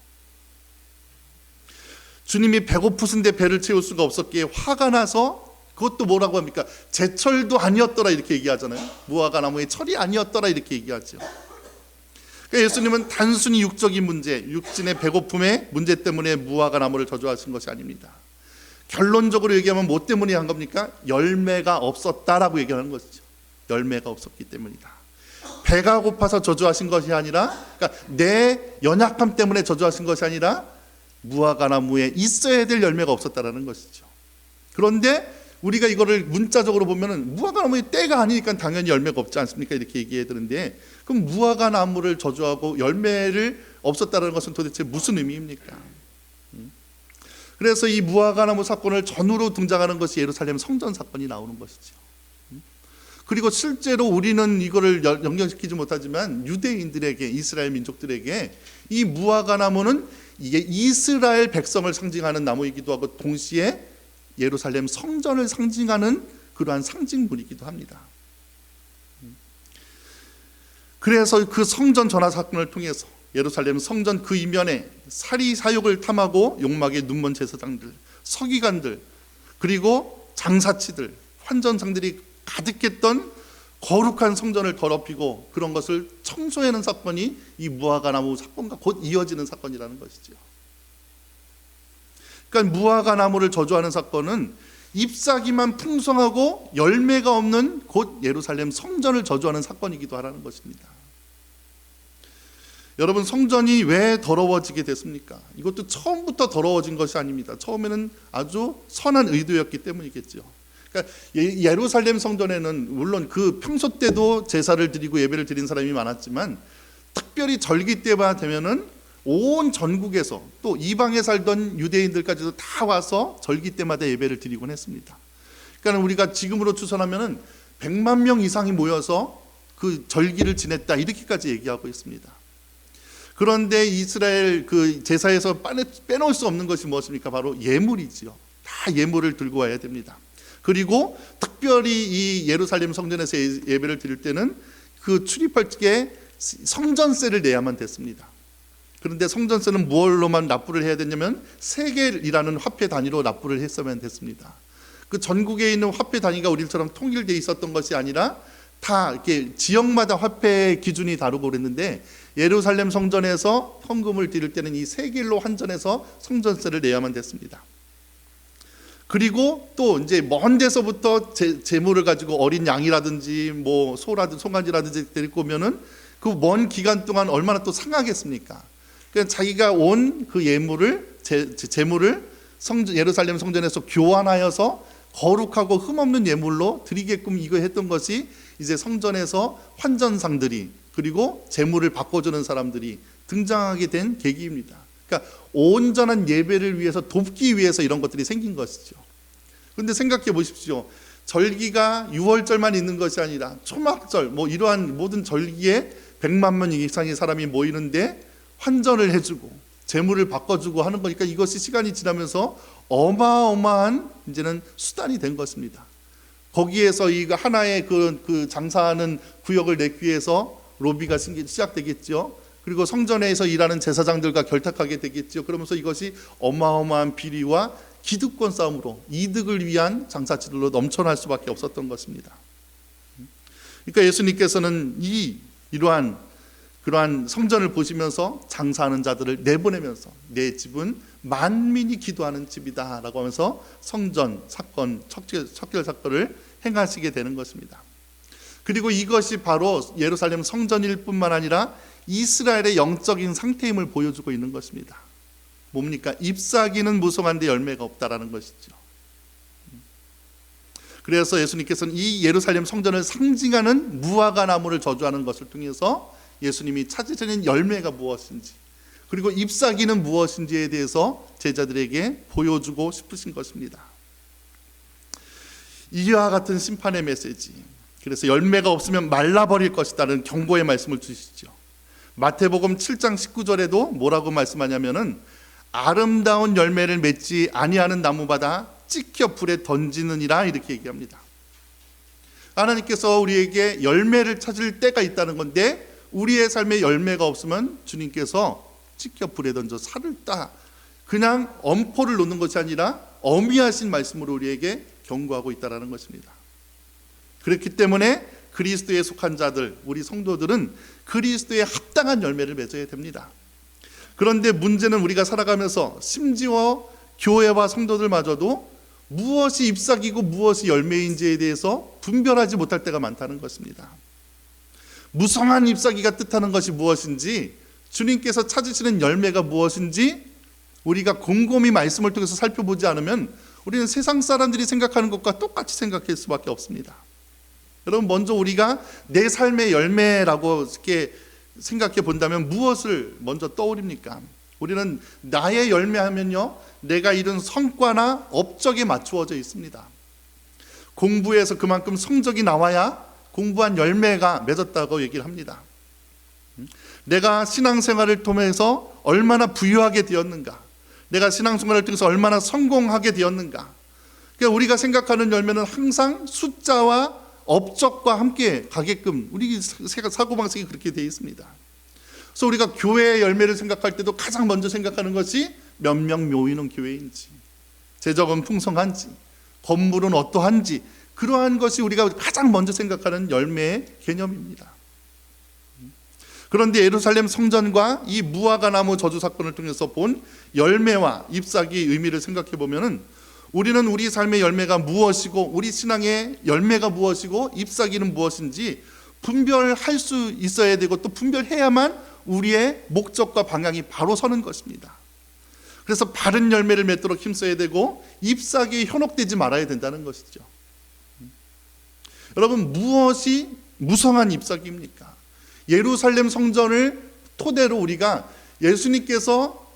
주님이 배고프신데 배를 채울 수가 없었기에 화가 나서 그것도 뭐라고 합니까? 제철도 아니었더라 이렇게 얘기하잖아요. 무화과 나무의 철이 아니었더라 이렇게 얘기하죠. 그러니까 예수님은 단순히 육적인 문제, 육신의 배고픔의 문제 때문에 무화과 나무를 저주하신 것이 아닙니다. 결론적으로 얘기하면 뭐 때문에 한 겁니까? 열매가 없었다라고 얘기하는 것이죠. 열매가 없었기 때문이다. 배가 고파서 저주하신 것이 아니라, 그러니까 내 연약함 때문에 저주하신 것이 아니라 무화과 나무에 있어야 될 열매가 없었다라는 것이죠. 그런데 우리가 이거를 문자적으로 보면은 무화과 나무의 때가 아니니까 당연히 열매가 없지 않습니까? 이렇게 얘기해야 되는데, 그럼 무화과 나무를 저주하고 열매를 없었다는 것은 도대체 무슨 의미입니까? 그래서 이 무화과 나무 사건을 전후로 등장하는 것이 예루살렘 성전 사건이 나오는 것이죠. 그리고 실제로 우리는 이거를 연결시키지 못하지만 유대인들에게, 이스라엘 민족들에게 이 무화과 나무는 이게 이스라엘 백성을 상징하는 나무이기도 하고 동시에 예루살렘 성전을 상징하는 그러한 상징물이기도 합니다. 그래서 그 성전 전화 사건을 통해서 예루살렘 성전 그 이면에 사리 사욕을 탐하고 욕망에 눈먼 제사장들, 서기관들, 그리고 장사치들, 환전상들이 가득했던 거룩한 성전을 더럽히고 그런 것을 청소하는 사건이 이 무화과 나무 사건과 곧 이어지는 사건이라는 것이죠. 그러니까 무화과 나무를 저주하는 사건은 잎사귀만 풍성하고 열매가 없는 곧 예루살렘 성전을 저주하는 사건이기도 하라는 것입니다. 여러분, 성전이 왜 더러워지게 됐습니까? 이것도 처음부터 더러워진 것이 아닙니다. 처음에는 아주 선한 의도였기 때문이겠죠. 그러니까 예루살렘 성전에는 물론 그 평소 때도 제사를 드리고 예배를 드린 사람이 많았지만 특별히 절기 때가 되면은 온 전국에서 또 이방에 살던 유대인들까지도 다 와서 절기 때마다 예배를 드리곤 했습니다. 그러니까 우리가 지금으로 추산하면은 100만 명 이상이 모여서 그 절기를 지냈다 이렇게까지 얘기하고 있습니다. 그런데 이스라엘 그 제사에서 빼놓을 수 없는 것이 무엇입니까? 바로 예물이지요. 다 예물을 들고 와야 됩니다. 그리고 특별히 이 예루살렘 성전에서 예배를 드릴 때는 그 출입할 적에 성전세를 내야만 됐습니다. 그런데 성전세는 무엇로만 납부를 해야 되냐면 세겔이라는 화폐 단위로 납부를 했어야만 됐습니다. 그 전국에 있는 화폐 단위가 우리처럼 통일되어 있었던 것이 아니라 다 이렇게 지역마다 화폐 기준이 다르고 그랬는데 예루살렘 성전에서 헌금을 드릴 때는 이 세겔로 환전해서 성전세를 내야만 됐습니다. 그리고 또 이제 먼 데서부터 재물을 가지고 어린 양이라든지 뭐 소라든지 송아지라든지 데리고 오면은 그 먼 기간 동안 얼마나 또 상하겠습니까? 그러니까 자기가 온 그 예물을 재물을 예루살렘 성전에서 교환하여서 거룩하고 흠없는 예물로 드리게끔 이거 했던 것이 이제 성전에서 환전상들이 그리고 재물을 바꿔주는 사람들이 등장하게 된 계기입니다. 그러니까 온전한 예배를 위해서 돕기 위해서 이런 것들이 생긴 것이죠. 그런데 생각해 보십시오. 절기가 6월절만 있는 것이 아니라 초막절 뭐 이러한 모든 절기에 100만 명 이상의 사람이 모이는데 환전을 해주고 재물을 바꿔주고 하는 거니까 이것이 시간이 지나면서 어마어마한 이제는 수단이 된 것입니다. 거기에서 이 하나의 그 장사하는 구역을 내기 위해서 로비가 시작되겠죠. 그리고 성전에서 일하는 제사장들과 결탁하게 되겠죠. 그러면서 이것이 어마어마한 비리와 기득권 싸움으로 이득을 위한 장사치들로 넘쳐날 수밖에 없었던 것입니다. 그러니까 예수님께서는 그러한 성전을 보시면서 장사하는 자들을 내보내면서 내 집은 만민이 기도하는 집이다 라고 하면서 성전 사건, 척결 사건을 행하시게 되는 것입니다. 그리고 이것이 바로 예루살렘 성전일 뿐만 아니라 이스라엘의 영적인 상태임을 보여주고 있는 것입니다. 뭡니까? 잎사귀는 무성한데 열매가 없다라는 것이죠. 그래서 예수님께서는 이 예루살렘 성전을 상징하는 무화과 나무를 저주하는 것을 통해서 예수님이 찾으시는 열매가 무엇인지, 그리고 잎사귀는 무엇인지에 대해서 제자들에게 보여주고 싶으신 것입니다. 이와 같은 심판의 메시지, 그래서 열매가 없으면 말라버릴 것이다는 경고의 말씀을 주시죠. 마태복음 7장 19절에도 뭐라고 말씀하냐면은 아름다운 열매를 맺지 아니하는 나무마다 찍혀 불에 던지느니라 이렇게 얘기합니다. 하나님께서 우리에게 열매를 찾을 때가 있다는 건데, 우리의 삶에 열매가 없으면 주님께서 찍혀 불에 던져 살을 따, 그냥 엄포를 놓는 것이 아니라 어미하신 말씀으로 우리에게 경고하고 있다는 것입니다. 그렇기 때문에 그리스도에 속한 자들, 우리 성도들은 그리스도에 합당한 열매를 맺어야 됩니다. 그런데 문제는 우리가 살아가면서 심지어 교회와 성도들마저도 무엇이 잎사귀고 무엇이 열매인지에 대해서 분별하지 못할 때가 많다는 것입니다. 무성한 잎사귀가 뜻하는 것이 무엇인지, 주님께서 찾으시는 열매가 무엇인지 우리가 곰곰이 말씀을 통해서 살펴보지 않으면 우리는 세상 사람들이 생각하는 것과 똑같이 생각할 수밖에 없습니다. 여러분, 먼저 우리가 내 삶의 열매라고 이렇게 생각해 본다면 무엇을 먼저 떠올립니까? 우리는 나의 열매하면요, 내가 이룬 성과나 업적에 맞추어져 있습니다. 공부에서 그만큼 성적이 나와야 공부한 열매가 맺었다고 얘기를 합니다. 내가 신앙생활을 통해서 얼마나 부유하게 되었는가, 내가 신앙생활을 통해서 얼마나 성공하게 되었는가. 그러니까 우리가 생각하는 열매는 항상 숫자와 업적과 함께 가게끔 우리 사고방식이 그렇게 되어 있습니다. 그래서 우리가 교회의 열매를 생각할 때도 가장 먼저 생각하는 것이 몇 명 모이는 교회인지, 재정은 풍성한지, 건물은 어떠한지, 그러한 것이 우리가 가장 먼저 생각하는 열매의 개념입니다. 그런데 예루살렘 성전과 이 무화과 나무 저주 사건을 통해서 본 열매와 잎사귀의 의미를 생각해 보면은, 우리는 우리 삶의 열매가 무엇이고 우리 신앙의 열매가 무엇이고 잎사귀는 무엇인지 분별할 수 있어야 되고, 또 분별해야만 우리의 목적과 방향이 바로 서는 것입니다. 그래서 바른 열매를 맺도록 힘써야 되고 잎사귀에 현혹되지 말아야 된다는 것이죠. 여러분, 무엇이 무성한 잎사귀입니까? 예루살렘 성전을 토대로 우리가 예수님께서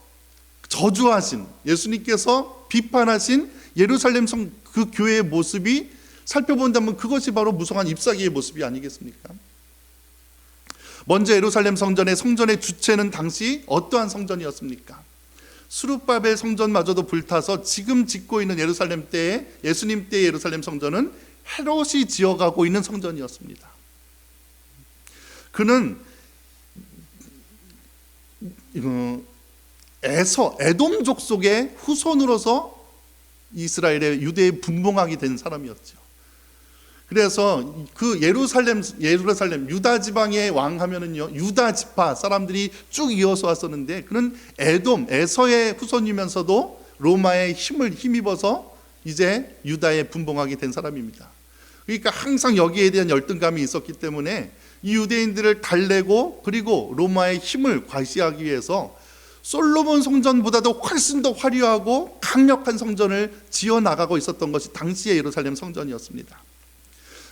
저주하신, 예수님께서 비판하신 예루살렘 그 교회의 모습이 살펴본다면 그것이 바로 무성한 잎사귀의 모습이 아니겠습니까? 먼저 예루살렘 성전의 주체는 당시 어떠한 성전이었습니까? 스룹바벨 성전마저도 불타서 지금 짓고 있는 예루살렘 때의, 예수님 때의 예루살렘 성전은 헤롯이 지어가고 있는 성전이었습니다. 그는 에돔 족속의 후손으로서 이스라엘의 유대에 분봉하게 된 사람이었죠. 그래서 그 예루살렘 유다 지방의 왕 하면은요, 유다 지파 사람들이 쭉 이어서 왔었는데, 그는 에서의 후손이면서도 로마의 힘을 힘입어서 이제 유다에 분봉하게 된 사람입니다. 그러니까 항상 여기에 대한 열등감이 있었기 때문에 이 유대인들을 달래고, 그리고 로마의 힘을 과시하기 위해서 솔로몬 성전보다도 훨씬 더 화려하고 강력한 성전을 지어 나가고 있었던 것이 당시의 예루살렘 성전이었습니다.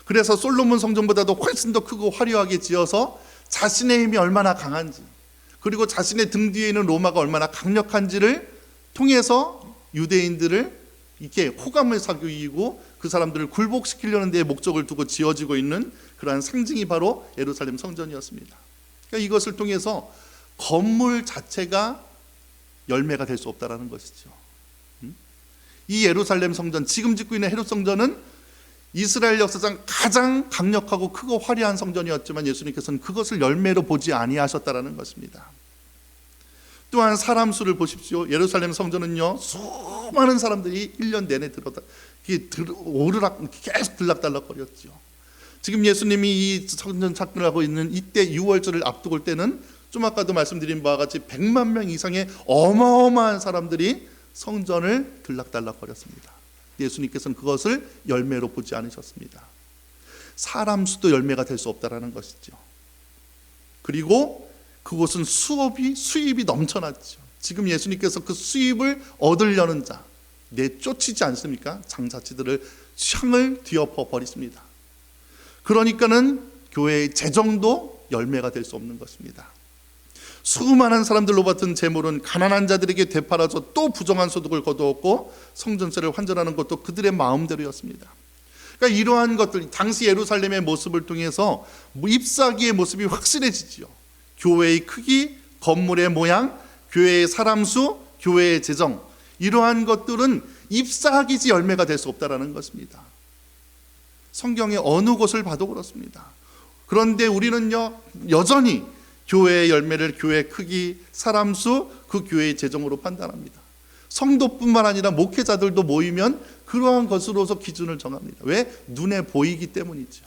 그래서 솔로몬 성전보다도 훨씬 더 크고 화려하게 지어서 자신의 힘이 얼마나 강한지, 그리고 자신의 등 뒤에 있는 로마가 얼마나 강력한지를 통해서 유대인들을 이렇게 호감을 사귀고 그 사람들을 굴복시키려는 데 목적을 두고 지어지고 있는 그러한 상징이 바로 예루살렘 성전이었습니다. 그러니까 이것을 통해서 건물 자체가 열매가 될 수 없다는 것이죠. 이 예루살렘 성전, 지금 짓고 있는 헤롯 성전은 이스라엘 역사상 가장 강력하고 크고 화려한 성전이었지만 예수님께서는 그것을 열매로 보지 아니하셨다라는 것입니다. 또한 사람 수를 보십시오. 예루살렘 성전은요, 수많은 사람들이 1년 내내 오르락 계속 들락달락거렸죠. 지금 예수님이 이 성전 착근을 하고 있는 이때 6월절을 앞두고 올 때는 좀 아까도 말씀드린 바와 같이 100만 명 이상의 어마어마한 사람들이 성전을 들락달락거렸습니다. 예수님께서는 그것을 열매로 보지 않으셨습니다. 사람 수도 열매가 될 수 없다라는 것이죠. 그리고 그곳은 수입이 넘쳐났죠. 지금 예수님께서 그 수입을 얻으려는 자 내쫓이지 않습니까? 장자치들을 향을 뒤엎어 버리십니다. 그러니까는 교회의 재정도 열매가 될 수 없는 것입니다. 수많은 사람들로 받은 재물은 가난한 자들에게 되팔아서 또 부정한 소득을 거두었고 성전세를 환전하는 것도 그들의 마음대로였습니다. 그러니까 이러한 것들, 당시 예루살렘의 모습을 통해서 잎사귀의 모습이 확실해지지요. 교회의 크기, 건물의 모양, 교회의 사람 수, 교회의 재정, 이러한 것들은 잎사귀지 열매가 될 수 없다라는 것입니다. 성경의 어느 곳을 봐도 그렇습니다. 그런데 우리는요, 여전히 교회의 열매를 교회의 크기, 사람 수, 그 교회의 재정으로 판단합니다. 성도뿐만 아니라 목회자들도 모이면 그러한 것으로서 기준을 정합니다. 왜? 눈에 보이기 때문이죠.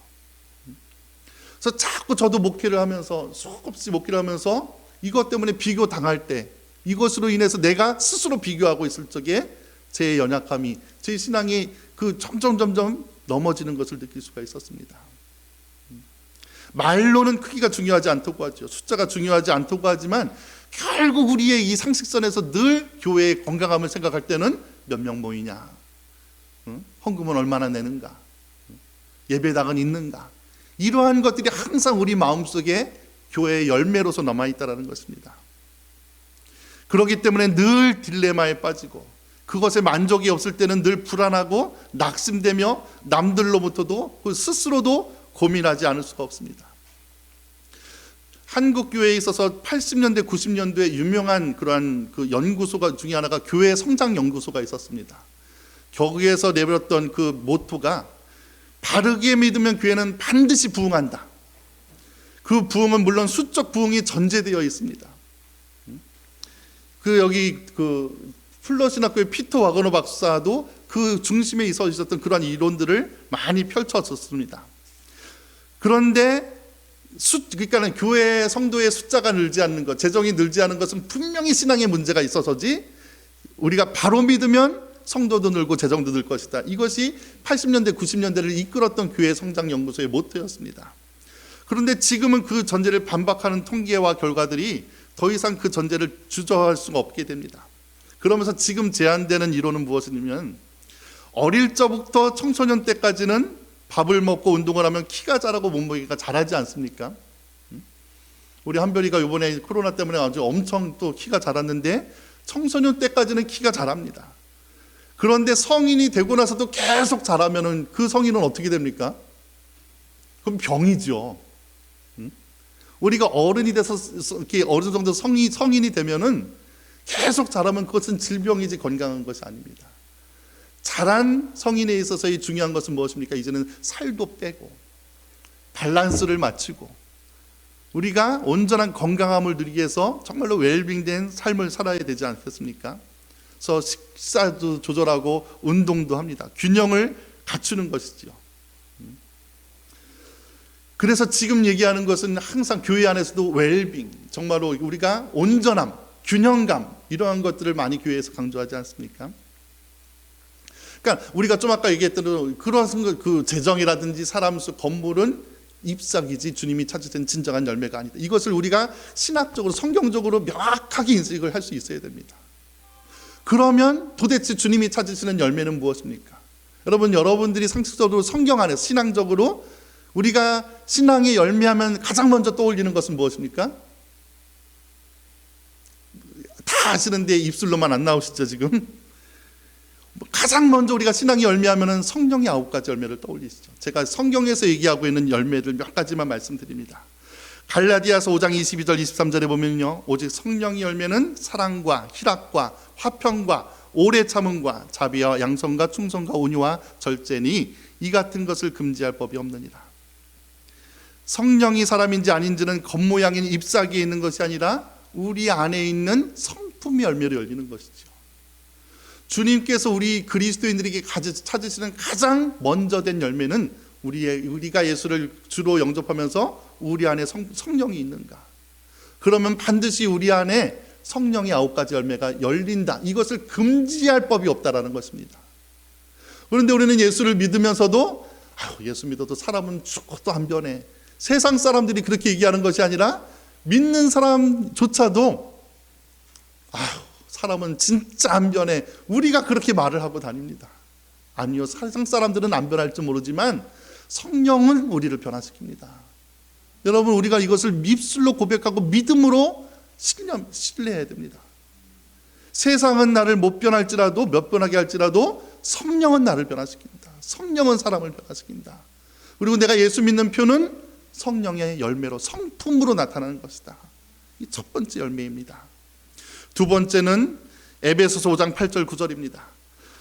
그래서 자꾸 저도 목회를 하면서, 수없이 목회를 하면서 이것 때문에 비교 당할 때, 이것으로 인해서 내가 스스로 비교하고 있을 적에 제 연약함이, 제 신앙이 점점 넘어지는 것을 느낄 수가 있었습니다. 말로는 크기가 중요하지 않다고 하죠. 숫자가 중요하지 않다고 하지만 결국 우리의 이 상식선에서 늘 교회의 건강함을 생각할 때는 몇 명 모이냐, 헌금은 얼마나 내는가, 예배당은 있는가, 이러한 것들이 항상 우리 마음속에 교회의 열매로서 남아있다는 것입니다. 그렇기 때문에 늘 딜레마에 빠지고 그것에 만족이 없을 때는 늘 불안하고 낙심되며 남들로부터도 스스로도 고민하지 않을 수가 없습니다. 한국 교회에 있어서 80년대, 90년대에 유명한 그러한 그 연구소가 중에 하나가 교회 성장 연구소가 있었습니다. 거기에서 내버렸던 그 모토가 바르게 믿으면 교회는 반드시 부흥한다. 그 부흥은 물론 수적 부흥이 전제되어 있습니다. 여기 플러신학교의 피터 와거너 박사도 그 중심에 있었던 그러한 이론들을 많이 펼쳤었습니다. 그런데 그러니까 교회 성도의 숫자가 늘지 않는 것, 재정이 늘지 않는 것은 분명히 신앙의 문제가 있어서지, 우리가 바로 믿으면 성도도 늘고 재정도 늘 것이다. 이것이 80년대, 90년대를 이끌었던 교회 성장 연구소의 모토였습니다. 그런데 지금은 그 전제를 반박하는 통계와 결과들이 더 이상 그 전제를 주저할 수가 없게 됩니다. 그러면서 지금 제안되는 이론은 무엇이냐면, 어릴 적부터 청소년 때까지는 밥을 먹고 운동을 하면 키가 자라고 몸무게가 자라지 않습니까? 우리 한별이가 이번에 코로나 때문에 아주 엄청 또 키가 자랐는데 청소년 때까지는 키가 자랍니다. 그런데 성인이 되고 나서도 계속 자라면은 그 성인은 어떻게 됩니까? 그럼 병이죠. 우리가 어른이 돼서 이렇게 어느 정도 성인이 되면은 계속 자라면 그것은 질병이지 건강한 것이 아닙니다. 자란 성인에 있어서의 중요한 것은 무엇입니까? 이제는 살도 빼고 밸런스를 맞추고 우리가 온전한 건강함을 누리기 위해서 정말로 웰빙된 삶을 살아야 되지 않겠습니까? 그래서 식사도 조절하고 운동도 합니다. 균형을 갖추는 것이죠. 그래서 지금 얘기하는 것은 항상 교회 안에서도 웰빙, 정말로 우리가 온전함, 균형감, 이러한 것들을 많이 교회에서 강조하지 않습니까? 그러니까 우리가 좀 아까 얘기했던 그런 그 재정이라든지 사람 수, 건물은 잎사귀지 주님이 찾으신 진정한 열매가 아니다. 이것을 우리가 신학적으로, 성경적으로 명확하게 인식을 할 수 있어야 됩니다. 그러면 도대체 주님이 찾으시는 열매는 무엇입니까? 여러분들이 상식적으로 성경 안에서 신앙적으로 우리가 신앙의 열매하면 가장 먼저 떠올리는 것은 무엇입니까? 다 아시는데 입술로만 안 나오시죠 지금? 가장 먼저 우리가 신앙의 열매하면 성령의 9가지 열매를 떠올리시죠. 제가 성경에서 얘기하고 있는 열매들 몇 가지만 말씀드립니다. 갈라디아서 5장 22절 23절에 보면요, 오직 성령의 열매는 사랑과 희락과 화평과 오래 참음과 자비와 양선과 충성과 온유와 절제니 이 같은 것을 금지할 법이 없느니라. 성령이 사람인지 아닌지는 겉모양인 잎사귀에 있는 것이 아니라 우리 안에 있는 성품의 열매로 열리는 것이죠. 주님께서 우리 그리스도인들에게 찾으시는 가장 먼저 된 열매는 우리가 예수를 주로 영접하면서 우리 안에 성령이 있는가. 그러면 반드시 우리 안에 성령의 9가지 열매가 열린다. 이것을 금지할 법이 없다라는 것입니다. 그런데 우리는 예수를 믿으면서도 예수 믿어도 사람은 죽어도 안 변해. 세상 사람들이 그렇게 얘기하는 것이 아니라 믿는 사람조차도 사람은 진짜 안 변해. 우리가 그렇게 말을 하고 다닙니다. 아니요, 세상 사람들은 안 변할지 모르지만 성령은 우리를 변화시킵니다. 여러분, 우리가 이것을 입술로 고백하고 믿음으로 신뢰해야 됩니다. 세상은 나를 못 변할지라도, 몇 변하게 할지라도 성령은 나를 변화시킨다. 성령은 사람을 변화시킨다. 그리고 내가 예수 믿는 표는 성령의 열매로, 성품으로 나타나는 것이다. 이 첫 번째 열매입니다. 두 번째는 에베소서 5장 8절 9절입니다.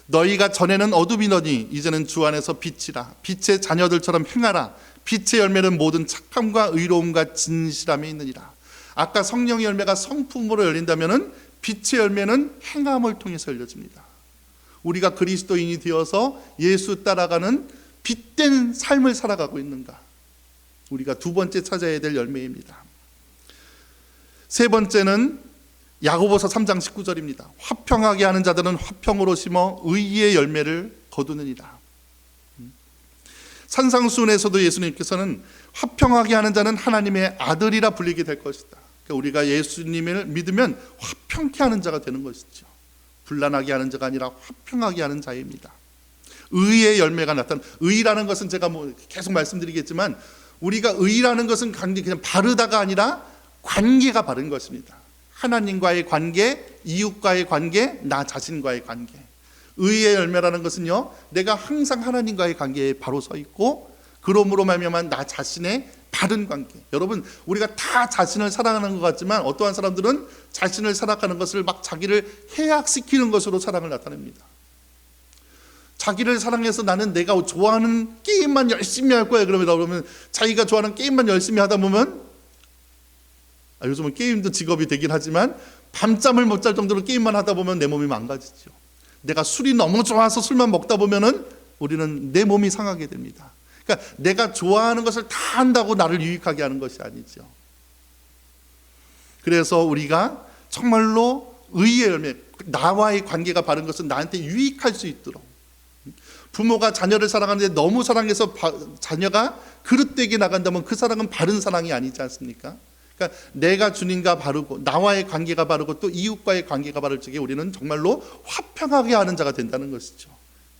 너희가 전에는 어둠이더니 이제는 주 안에서 빛이라. 빛의 자녀들처럼 행하라. 빛의 열매는 모든 착함과 의로움과 진실함에 있느니라. 아까 성령의 열매가 성품으로 열린다면 빛의 열매는 행함을 통해서 열려집니다. 우리가 그리스도인이 되어서 예수 따라가는 빛된 삶을 살아가고 있는가. 우리가 두 번째 찾아야 될 열매입니다. 세 번째는 야고보서 3장 19절입니다. 화평하게 하는 자들은 화평으로 심어 의의 열매를 거두느니라. 산상수훈에서도 예수님께서는 화평하게 하는 자는 하나님의 아들이라 불리게 될 것이다. 그러니까 우리가 예수님을 믿으면 화평케 하는 자가 되는 것이죠. 분란하게 하는 자가 아니라 화평하게 하는 자입니다. 의의 열매가 나타나는, 의라는 것은 제가 계속 말씀드리겠지만 우리가 의라는 것은 그냥 바르다가 아니라 관계가 바른 것입니다. 하나님과의 관계, 이웃과의 관계, 나 자신과의 관계. 의의 열매라는 것은요, 내가 항상 하나님과의 관계에 바로 서 있고 그러므로 말미암아 나 자신의 바른 관계. 여러분, 우리가 다 자신을 사랑하는 것 같지만 어떠한 사람들은 자신을 사랑하는 것을 막 자기를 해악시키는 것으로 사랑을 나타냅니다. 자기를 사랑해서 나는 내가 좋아하는 게임만 열심히 할 거야. 그러면 자기가 좋아하는 게임만 열심히 하다 보면, 요즘은 게임도 직업이 되긴 하지만 밤잠을 못 잘 정도로 게임만 하다 보면 내 몸이 망가지죠. 내가 술이 너무 좋아서 술만 먹다 보면은 우리는 내 몸이 상하게 됩니다. 그러니까 내가 좋아하는 것을 다 한다고 나를 유익하게 하는 것이 아니죠. 그래서 우리가 정말로 의의 열매, 나와의 관계가 바른 것은 나한테 유익할 수 있도록, 부모가 자녀를 사랑하는데 너무 사랑해서 자녀가 그릇되게 나간다면 그 사랑은 바른 사랑이 아니지 않습니까? 그러니까 내가 주님과 바르고 나와의 관계가 바르고 또 이웃과의 관계가 바를 적에 우리는 정말로 화평하게 하는 자가 된다는 것이죠.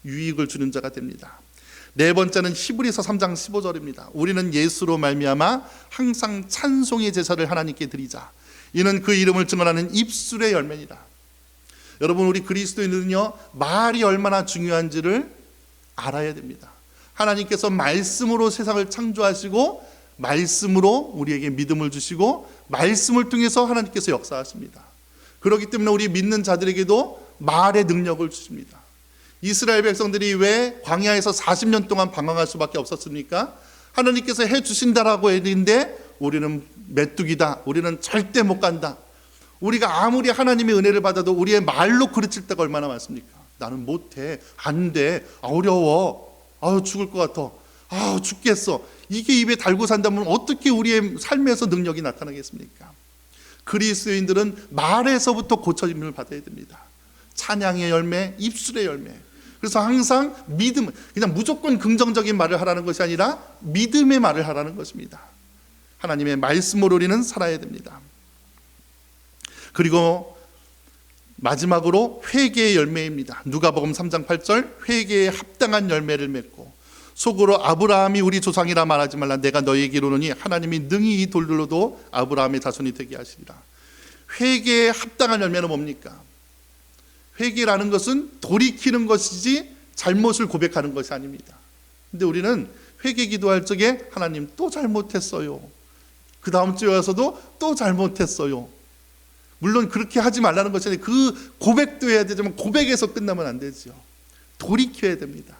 유익을 주는 자가 됩니다. 네 번째는 히브리서 3장 15절입니다. 우리는 예수로 말미암아 항상 찬송의 제사를 하나님께 드리자. 이는 그 이름을 증언하는 입술의 열매니라. 여러분, 우리 그리스도인들은요, 말이 얼마나 중요한지를 알아야 됩니다. 하나님께서 말씀으로 세상을 창조하시고 말씀으로 우리에게 믿음을 주시고 말씀을 통해서 하나님께서 역사하십니다. 그렇기 때문에 우리 믿는 자들에게도 말의 능력을 주십니다. 이스라엘 백성들이 왜 광야에서 40년 동안 방황할 수밖에 없었습니까? 하나님께서 해주신다라고 했는데 우리는 메뚜기다, 우리는 절대 못 간다. 우리가 아무리 하나님의 은혜를 받아도 우리의 말로 그르칠 때가 얼마나 많습니까? 나는 못해, 안 돼, 어려워, 죽을 것 같아, 죽겠어. 이게 입에 달고 산다면 어떻게 우리의 삶에서 능력이 나타나겠습니까? 그리스도인들은 말에서부터 고쳐짐을 받아야 됩니다. 찬양의 열매, 입술의 열매. 그래서 항상 믿음, 그냥 무조건 긍정적인 말을 하라는 것이 아니라 믿음의 말을 하라는 것입니다. 하나님의 말씀으로 우리는 살아야 됩니다. 그리고 마지막으로 회개의 열매입니다. 누가복음 3장 8절, 회개에 합당한 열매를 맺고 속으로 아브라함이 우리 조상이라 말하지 말라. 내가 너희에게 이르노니 하나님이 능히 이 돌들로도 아브라함의 자손이 되게 하시리라. 회개에 합당한 열매는 뭡니까? 회개라는 것은 돌이키는 것이지 잘못을 고백하는 것이 아닙니다. 근데 우리는 회개 기도할 적에 하나님 또 잘못했어요, 그 다음 주에 와서도 또 잘못했어요. 물론 그렇게 하지 말라는 것이 아니라 그 고백도 해야 되지만 고백에서 끝나면 안 되죠. 돌이켜야 됩니다.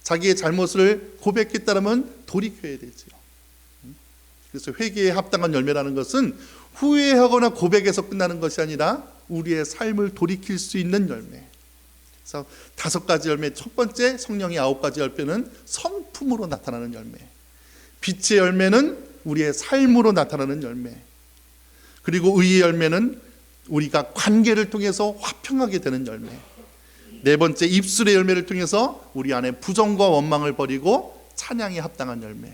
자기의 잘못을 고백했다면 돌이켜야 되지요. 그래서 회개에 합당한 열매라는 것은 후회하거나 고백에서 끝나는 것이 아니라 우리의 삶을 돌이킬 수 있는 열매. 그래서 5가지 열매, 첫 번째 성령의 9가지 열매는 성품으로 나타나는 열매. 빛의 열매는 우리의 삶으로 나타나는 열매. 그리고 의의 열매는 우리가 관계를 통해서 화평하게 되는 열매. 4번째 입술의 열매를 통해서 우리 안에 부정과 원망을 버리고 찬양에 합당한 열매.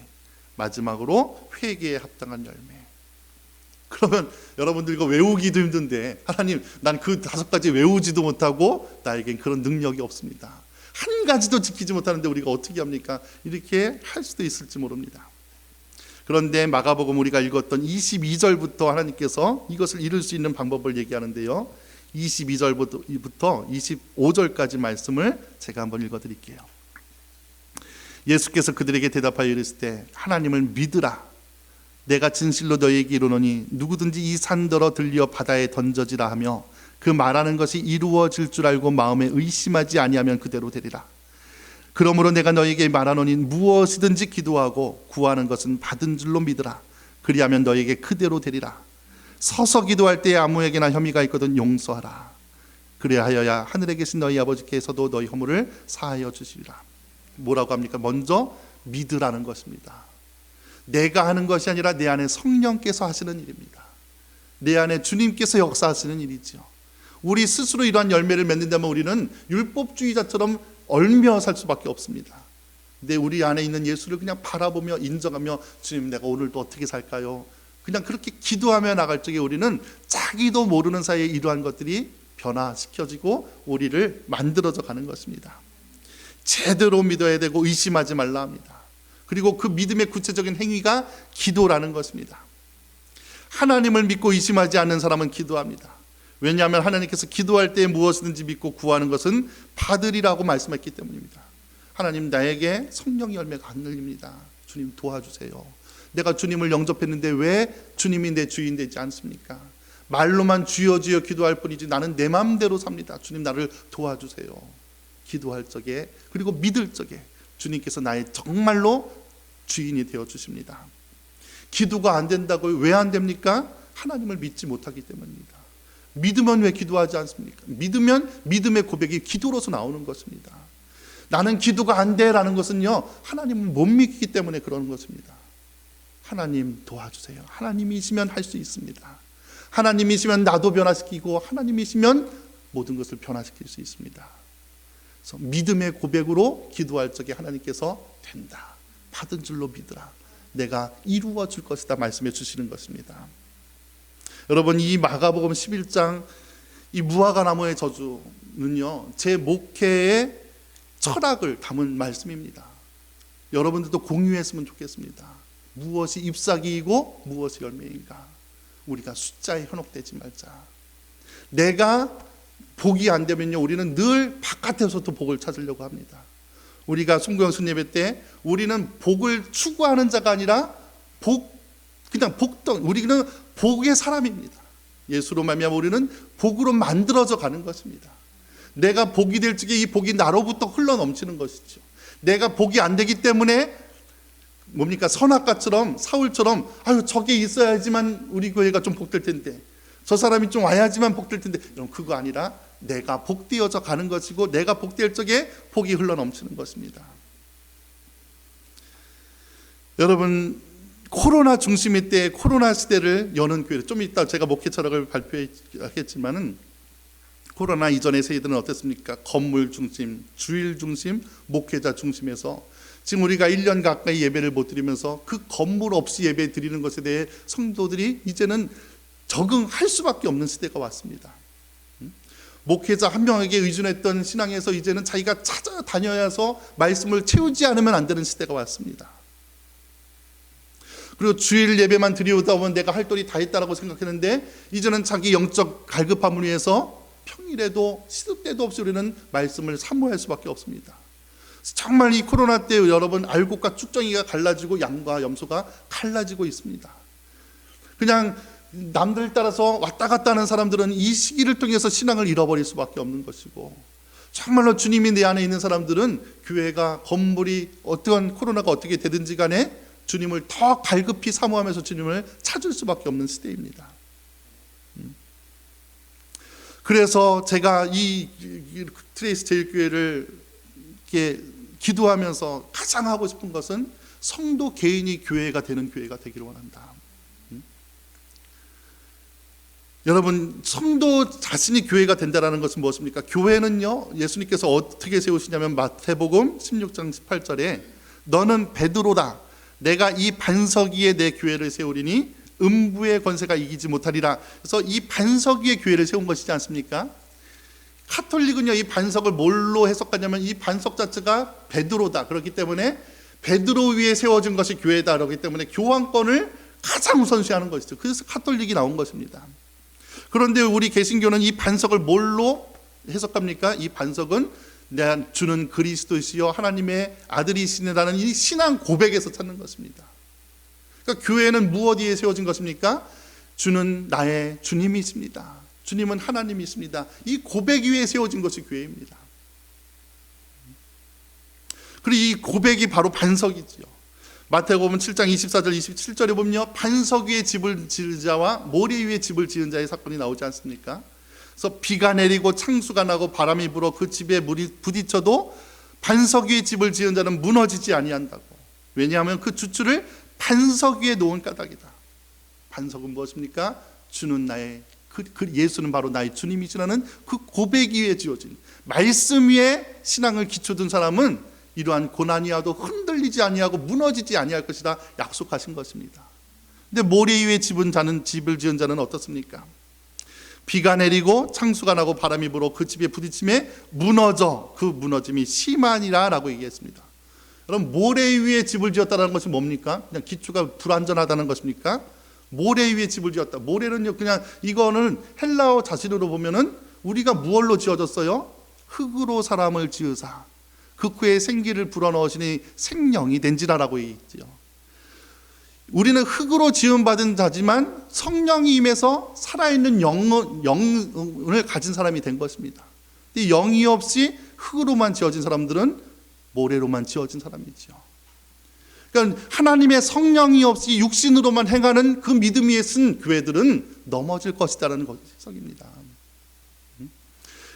마지막으로 회개에 합당한 열매. 그러면 여러분들 이거 외우기도 힘든데, 하나님 난 그 5가지 외우지도 못하고 나에겐 그런 능력이 없습니다. 한 가지도 지키지 못하는데 우리가 어떻게 합니까? 이렇게 할 수도 있을지 모릅니다. 그런데 마가복음 우리가 읽었던 22절부터 하나님께서 이것을 이룰 수 있는 방법을 얘기하는데요, 22절부터 25절까지 말씀을 제가 한번 읽어드릴게요. 예수께서 그들에게 대답하여 이르시되 하나님을 믿으라. 내가 진실로 너희에게 이르노니 누구든지 이 산더러 들려 바다에 던져지라 하며 그 말하는 것이 이루어질 줄 알고 마음에 의심하지 아니하면 그대로 되리라. 그러므로 내가 너희에게 말하노니 무엇이든지 기도하고 구하는 것은 받은 줄로 믿으라. 그리하면 너희에게 그대로 되리라. 서서 기도할 때에 아무에게나 혐의가 있거든 용서하라. 그리하여야 하늘에 계신 너희 아버지께서도 너희 허물을 사하여 주시리라. 뭐라고 합니까? 먼저 믿으라는 것입니다. 내가 하는 것이 아니라 내 안에 성령께서 하시는 일입니다. 내 안에 주님께서 역사하시는 일이죠. 우리 스스로 이러한 열매를 맺는다면 우리는 율법주의자처럼 얼며 살 수밖에 없습니다. 근데 우리 안에 있는 예수를 그냥 바라보며 인정하며, 주님 내가 오늘도 어떻게 살까요? 그냥 그렇게 기도하며 나갈 적에 우리는 자기도 모르는 사이에 이러한 것들이 변화시켜지고 우리를 만들어져 가는 것입니다. 제대로 믿어야 되고 의심하지 말라 합니다. 그리고 그 믿음의 구체적인 행위가 기도라는 것입니다. 하나님을 믿고 의심하지 않는 사람은 기도합니다. 왜냐하면 하나님께서 기도할 때 무엇이든지 믿고 구하는 것은 받으리라고 말씀했기 때문입니다. 하나님 나에게 성령의 열매가 안 열립니다. 주님 도와주세요. 내가 주님을 영접했는데 왜 주님이 내 주인 되지 않습니까? 말로만 주여 주여 기도할 뿐이지 나는 내 마음대로 삽니다. 주님 나를 도와주세요. 기도할 적에, 그리고 믿을 적에 주님께서 나의 정말로 주인이 되어 주십니다. 기도가 안 된다고 왜 안 됩니까? 하나님을 믿지 못하기 때문입니다. 믿으면 왜 기도하지 않습니까? 믿으면 믿음의 고백이 기도로서 나오는 것입니다. 나는 기도가 안 돼라는 것은요, 하나님을 못 믿기 때문에 그러는 것입니다. 하나님 도와주세요. 하나님이시면 할 수 있습니다. 하나님이시면 나도 변화시키고 하나님이시면 모든 것을 변화시킬 수 있습니다. 그래서 믿음의 고백으로 기도할 적에 하나님께서 된다, 받은 줄로 믿으라, 내가 이루어 줄 것이다 말씀해 주시는 것입니다. 여러분, 이 마가복음 11장 이 무화과 나무의 저주는요, 제 목회의 철학을 담은 말씀입니다. 여러분들도 공유했으면 좋겠습니다. 무엇이 잎사귀이고 무엇이 열매인가? 우리가 숫자에 현혹되지 말자. 내가 복이 안 되면요, 우리는 늘 바깥에서도 복을 찾으려고 합니다. 우리가 송구영순 예배 때 우리는 복을 추구하는 자가 아니라 그냥 복덩, 우리는 복의 사람입니다. 예수로 말미암아 우리는 복으로 만들어져 가는 것입니다. 내가 복이 될 적에 이 복이 나로부터 흘러 넘치는 것이죠. 내가 복이 안 되기 때문에 뭡니까? 선악과처럼, 사울처럼, 아유 저게 있어야지만 우리 교회가 좀 복될 텐데, 저 사람이 좀 와야지만 복될 텐데, 이런 그거 아니라 내가 복되어져 가는 것이고, 내가 복될 적에 복이 흘러 넘치는 것입니다. 여러분, 코로나 중심일 때 코로나 시대를 여는 교회, 좀 이따 제가 목회 철학을 발표하겠지만은, 코로나 이전의 세대들은 어땠습니까? 건물 중심, 주일 중심, 목회자 중심에서 지금 우리가 1년 가까이 예배를 못 드리면서 그 건물 없이 예배 드리는 것에 대해 성도들이 이제는 적응할 수밖에 없는 시대가 왔습니다. 목회자 한 명에게 의존했던 신앙에서 이제는 자기가 찾아다녀야서 말씀을 채우지 않으면 안 되는 시대가 왔습니다. 그리고 주일 예배만 드리오다 보면 내가 할 도리 다 했다라고 생각했는데, 이제는 자기 영적 갈급함을 위해서 평일에도 시도 때도 없이 우리는 말씀을 사모할 수밖에 없습니다. 정말 이 코로나 때 여러분, 알곡과 쭉정이가 갈라지고 양과 염소가 갈라지고 있습니다. 그냥 남들 따라서 왔다 갔다 하는 사람들은 이 시기를 통해서 신앙을 잃어버릴 수밖에 없는 것이고, 정말로 주님이 내 안에 있는 사람들은 교회가 건물이 어떠한 코로나가 어떻게 되든지 간에 주님을 더 갈급히 사모하면서 주님을 찾을 수밖에 없는 시대입니다. 그래서 제가 이 트레이스 제일교회를 이렇게 기도하면서 가장 하고 싶은 것은 성도 개인이 교회가 되는 교회가 되기를 원한다. 여러분, 성도 자신이 교회가 된다는 것은 무엇입니까? 교회는요, 예수님께서 어떻게 세우시냐면 마태복음 16장 18절에 너는 베드로다. 내가 이 반석 위에 내 교회를 세우리니 음부의 권세가 이기지 못하리라. 그래서 이 반석 위에 교회를 세운 것이지 않습니까? 카톨릭은요, 이 반석을 뭘로 해석하냐면 이 반석 자체가 베드로다. 그렇기 때문에 베드로 위에 세워진 것이 교회다. 그렇기 때문에 교황권을 가장 우선시하는 것이죠. 그래서 카톨릭이 나온 것입니다. 그런데 우리 개신교는 이 반석을 뭘로 해석합니까? 이 반석은 내 주는 그리스도시요 하나님의 아들이시라는 이 신앙 고백에서 찾는 것입니다. 그러니까 교회는 무엇 위에 세워진 것입니까? 주는 나의 주님이십니다. 주님은 하나님이십니다. 이 고백 위에 세워진 것이 교회입니다. 그리고 이 고백이 바로 반석이지요. 마태복음 7장 24절 27절에 보면요, 반석 위에 집을 지은 자와 모래 위에 집을 지은 자의 사건이 나오지 않습니까? 그래서 비가 내리고 창수가 나고 바람이 불어 그 집에 물이 부딪혀도 반석 위에 집을 지은 자는 무너지지 아니한다고. 왜냐하면 그 주추를 반석 위에 놓은 까닭이다. 반석은 무엇입니까? 주는 나의 예수는 바로 나의 주님이시라는 그 고백 위에 지어진 말씀 위에 신앙을 기초둔 사람은 이러한 고난이 와도 흔들리지 아니하고 무너지지 아니할 것이다 약속하신 것입니다. 근데 모래 위에 집을 지은 자는 어떻습니까? 비가 내리고 창수가 나고 바람이 불어 그 집에 부딪힘에 무너져 그 무너짐이 심하니라 라고 얘기했습니다. 그럼 모래 위에 집을 지었다는 것이 뭡니까? 그냥 기초가 불안전하다는 것입니까? 모래 위에 집을 지었다. 모래는요, 그냥 이거는 헬라어 자신으로 보면은 우리가 무얼로 지어졌어요? 흙으로 사람을 지으사 그 후에 생기를 불어넣으시니 생명이 된지라라고 얘기했지요. 우리는 흙으로 지음받은 자지만 성령이 임해서 살아있는 영을 가진 사람이 된 것입니다. 이 영이 없이 흙으로만 지어진 사람들은 모래로만 지어진 사람이지요. 그러니까 하나님의 성령이 없이 육신으로만 행하는 그 믿음 위에 쓴 교회들은 넘어질 것이다라는 해석입니다.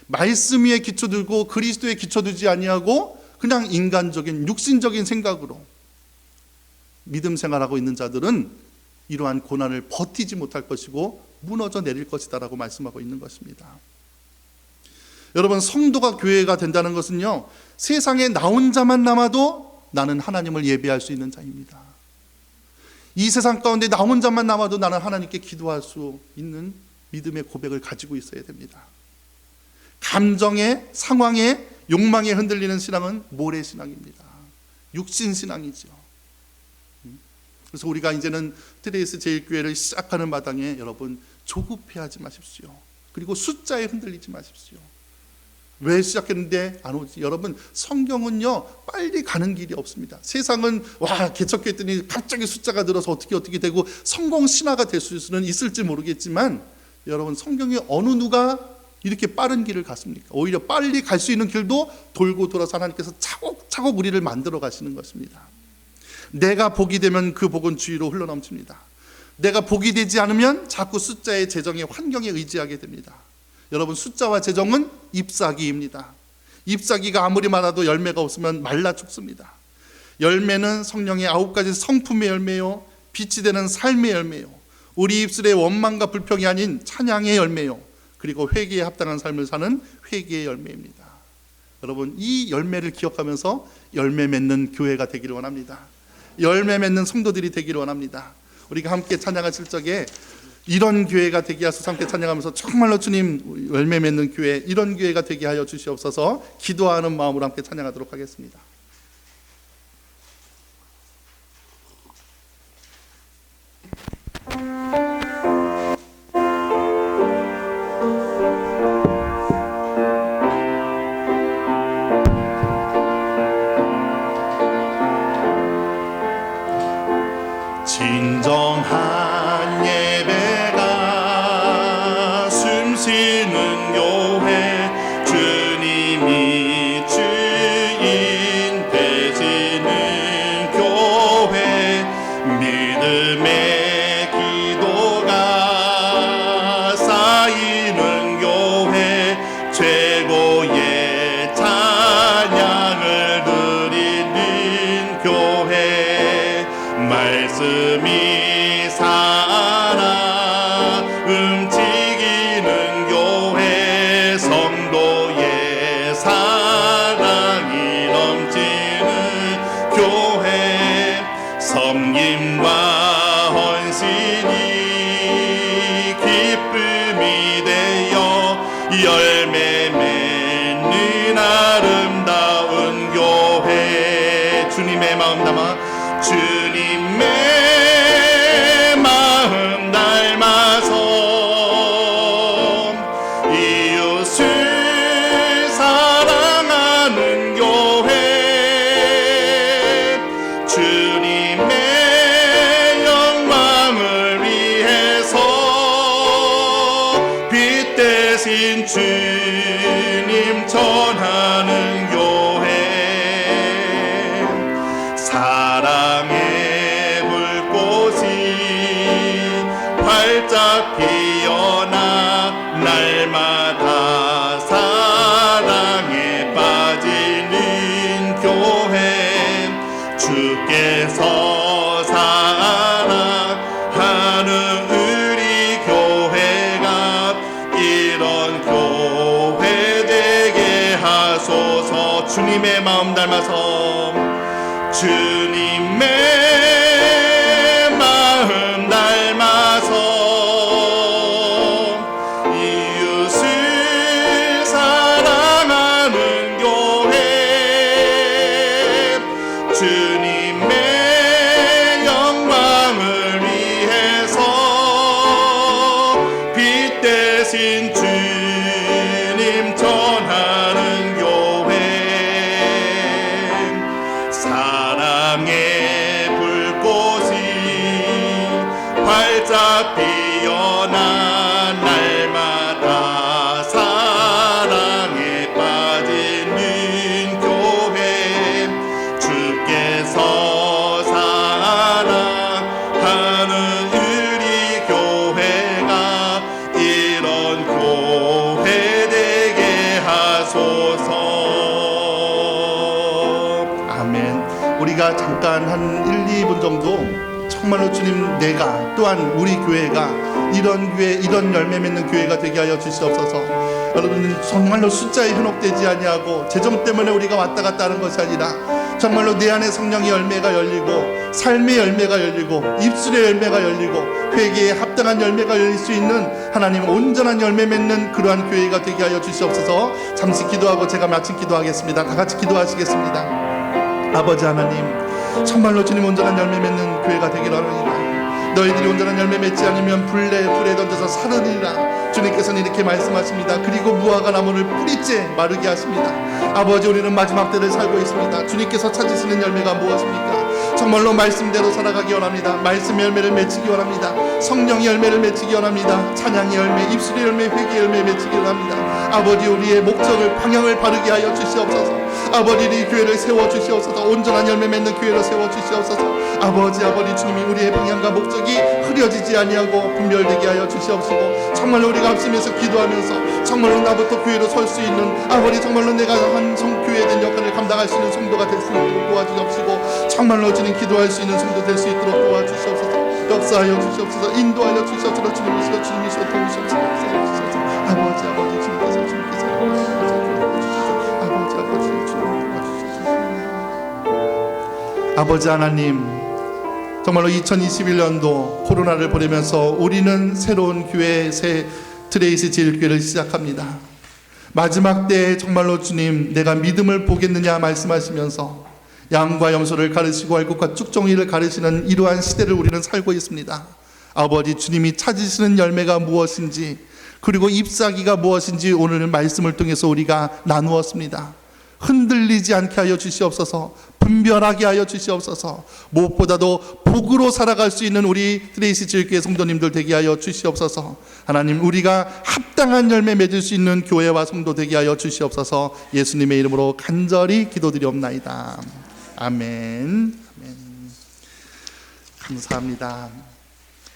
말씀 위에 기초 두고 그리스도에 기초 두지 아니하고 그냥 인간적인 육신적인 생각으로 믿음 생활하고 있는 자들은 이러한 고난을 버티지 못할 것이고 무너져 내릴 것이다라고 말씀하고 있는 것입니다. 여러분, 성도가 교회가 된다는 것은요, 세상에 나 혼자만 남아도 나는 하나님을 예배할 수 있는 자입니다. 이 세상 가운데 나 혼자만 남아도 나는 하나님께 기도할 수 있는 믿음의 고백을 가지고 있어야 됩니다. 감정에, 상황에, 욕망에 흔들리는 신앙은 모래신앙입니다. 육신신앙이죠. 그래서 우리가 이제는 트레이스 제일교회를 시작하는 마당에 여러분 조급해하지 마십시오. 그리고 숫자에 흔들리지 마십시오. 왜 시작했는데 안 오지? 여러분, 성경은요 빨리 가는 길이 없습니다. 세상은 와 개척했더니 갑자기 숫자가 늘어서 어떻게 되고 성공 신화가 될 수는 있을지 모르겠지만 여러분, 성경이 어느 누가 이렇게 빠른 길을 갔습니까? 오히려 빨리 갈 수 있는 길도 돌고 돌아서 하나님께서 차곡차곡 우리를 만들어 가시는 것입니다. 내가 복이 되면 그 복은 주위로 흘러넘칩니다. 내가 복이 되지 않으면 자꾸 숫자의 재정의 환경에 의지하게 됩니다. 여러분, 숫자와 재정은 잎사귀입니다. 잎사귀가 아무리 많아도 열매가 없으면 말라 죽습니다. 열매는 성령의 9가지 성품의 열매요, 빛이 되는 삶의 열매요, 우리 입술의 원망과 불평이 아닌 찬양의 열매요, 그리고 회개에 합당한 삶을 사는 회개의 열매입니다. 여러분, 이 열매를 기억하면서 열매 맺는 교회가 되기를 원합니다. 열매 맺는 성도들이 되기를 원합니다. 우리가 함께 찬양하실 적에 이런 교회가 되게 하소서 함께 찬양하면서 정말로 주님 열매 맺는 교회, 이런 교회가 되게 하여 주시옵소서 기도하는 마음으로 함께 찬양하도록 하겠습니다. 진정한 예배가 숨쉬는 교회, 주님이 열매 맺는 아름다운 교회 주님의 마음 담아 주님의 마음 닮아서 이웃을 사랑하는 교회 주님의 영광을 위해서 빛 대신 주님 전하는 교회 사랑의 불꽃이 활짝 피어나 날마다 사랑에 빠지는 교회 주께서 사랑하는 우리 교회가 이런 교회 되게 하소서 주님의 마음 닮아서 주님의 마음 닮아서 이웃을 사랑하는 교회 주님의 영광을 위해서 빛 대신 주님 전하는 교회 사랑의 불꽃이 활짝 피어나 날마다 사랑에 빠지는 교회 주께서 사랑하는 우리 교회가 이런 교회 되게 하소서. 아멘. 우리가 잠깐 한 1, 2분 정도 정말로 주님 내가 또한 우리 교회가 이런 교회 이런 열매 맺는 교회가 되게 하여 주시옵소서. 여러분 정말로 숫자에 현혹되지 아니하고 재정 때문에 우리가 왔다 갔다 하는 것이 아니라 정말로 내 안에 성령의 열매가 열리고 삶의 열매가 열리고 입술의 열매가 열리고 회개에 합당한 열매가 열릴 수 있는 하나님 온전한 열매 맺는 그러한 교회가 되게 하여 주시옵소서. 잠시 기도하고 제가 마친 기도하겠습니다. 다 같이 기도하시겠습니다. 아버지 하나님 정말로 주님 온전한 열매 맺는 교회가 되기를 원하노니 너희들이 온전한 열매 맺지 않으면 불에 던져서 사르니라 주님께서는 이렇게 말씀하십니다. 그리고 무화과 나무를 뿌리째 마르게 하십니다. 아버지 우리는 마지막 때를 살고 있습니다. 주님께서 찾으시는 열매가 무엇입니까? 정말로 말씀대로 살아가기 원합니다. 말씀의 열매를 맺히기 원합니다. 성령의 열매를 맺히기 원합니다. 찬양의 열매, 입술의 열매, 회개의 열매 맺히기 원합니다. 아버지 우리의 목적을 방향을 바르게 하여 주시옵소서. 아버지 이 교회를 세워주시옵소서. 온전한 열매 맺는 교회로 세워주시옵소서. 아버지 주님이 우리의 방향과 목적이 흐려지지 아니하고 분별되게 하여 주시옵시고 정말로 우리가 합심해서 기도하면서 정말로 나부터 교회로 설 수 있는 아버지 정말로 내가 한 성교회에 대한 역할을 감당할 수 있는 성도가 될 수 있도록 도와주시옵시고 정말로 주님 기도할 수 있는 성도 될 수 있도록 도와주시옵소서. 역사하여 주시옵소서. 인도하여 주시옵소서. 주님이시여 주님이시여 도우시옵소서. 역사하여 주시옵소서. 아버지 주님께서 아버지 하나님 정말로 2021년도 코로나를 보내면서 우리는 새로운 교회 새 트레이스 제일교회를 시작합니다. 마지막 때에 정말로 주님 내가 믿음을 보겠느냐 말씀하시면서 양과 염소를 가르치고 알곡과 쭉정이를 가르치는 이러한 시대를 우리는 살고 있습니다. 아버지 주님이 찾으시는 열매가 무엇인지 그리고 잎사귀가 무엇인지 오늘 말씀을 통해서 우리가 나누었습니다. 흔들리지 않게 하여 주시옵소서. 분별하게 하여 주시옵소서. 무엇보다도 복으로 살아갈 수 있는 우리 트레이시 제일교회 성도님들 되게 하여 주시옵소서. 하나님 우리가 합당한 열매 맺을 수 있는 교회와 성도 되게 하여 주시옵소서. 예수님의 이름으로 간절히 기도드리옵나이다. 아멘. 아멘. 감사합니다.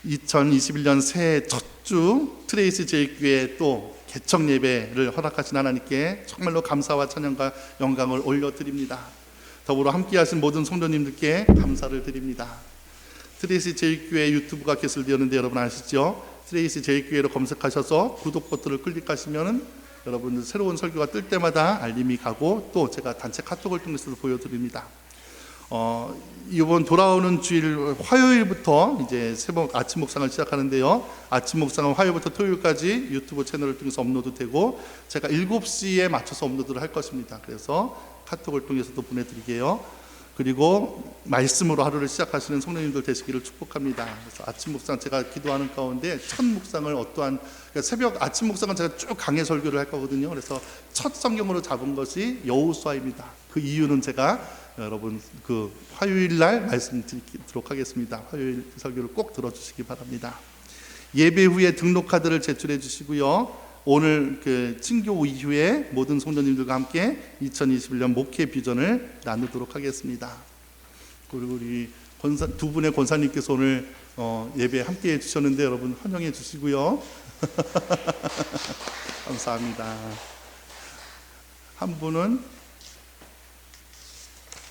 2021년 새해 첫 주 트레이시 제일교회 또 개척 예배를 허락하신 하나님께 정말로 감사와 찬양과 영광을 올려드립니다. 더불어 함께하신 모든 성도님들께 감사를 드립니다. 트레이시 제일교회 유튜브가 개설되었는데 여러분 아시죠? 트레이시 제일교회로 검색하셔서 구독 버튼을 클릭하시면 여러분들 새로운 설교가 뜰 때마다 알림이 가고 또 제가 단체 카톡을 통해서도 보여드립니다. 이번 돌아오는 주일 화요일부터 이제 새벽 아침 묵상을 시작하는데요. 아침 묵상은 화요일부터 토요일까지 유튜브 채널을 통해서 업로드되고 제가 7시에 맞춰서 업로드를 할 것입니다. 그래서 카톡을 통해서도 보내드리게요. 그리고 말씀으로 하루를 시작하시는 성도님들 되시기를 축복합니다. 그래서 아침 묵상 제가 기도하는 가운데 첫 묵상을 그러니까 새벽 아침 묵상은 제가 쭉 강해 설교를 할 거거든요. 그래서 첫 성경으로 잡은 것이 여호수아입니다. 그 이유는 제가 여러분 그 화요일 날 말씀드리도록 하겠습니다. 화요일 설교를 꼭 들어주시기 바랍니다. 예배 후에 등록 카드를 제출해 주시고요. 오늘 그 친교 이후에 모든 성도님들과 함께 2021년 목회 비전을 나누도록 하겠습니다. 그리고 우리 두 분의 권사님께서 오늘 예배에 함께 해주셨는데 여러분 환영해 주시고요. 감사합니다. 한 분은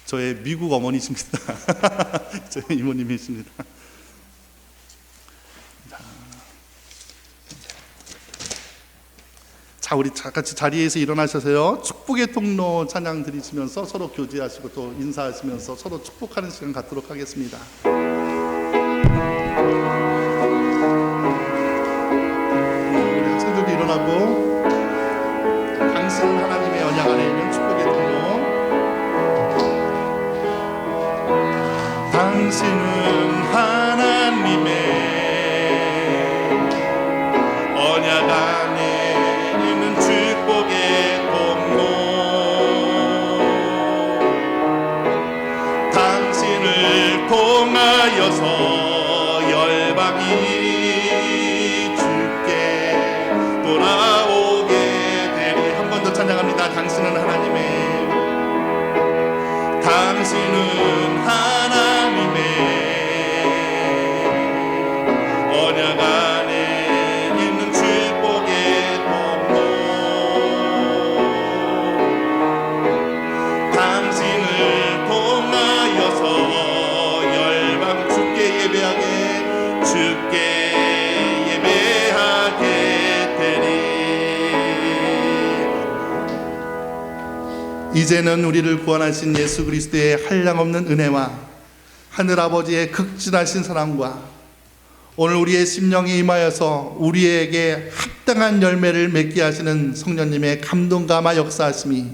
저의 미국 어머니십니다. 저희 이모님이십니다. 자, 우리 같이 자리에서 일어나셔서요. 축복의 통로 찬양 드리시면서 서로 교제하시고 또 인사하시면서 서로 축복하는 시간 갖도록 하겠습니다. 우리 학생들도 일어나고 당신은 하나님의 언약 안에 있는 축복의 통로 당신은 하나님의 언약 안에 있는 축복의 통로 당신을 통하여서 열방이 주께 돌아오게 되리. 한 번 더 찬양합니다. 당신은 하나님의 언약 안에 있는 축복의 통로 당신을 통하여서 열방 주께 예배하게 되리. 이제는 우리를 구원하신 예수 그리스도의 한량없는 은혜와 하늘 아버지의 극진하신 사랑과 오늘 우리의 심령에 임하여서 우리에게 합당한 열매를 맺게 하시는 성령님의 감동감화 역사하심이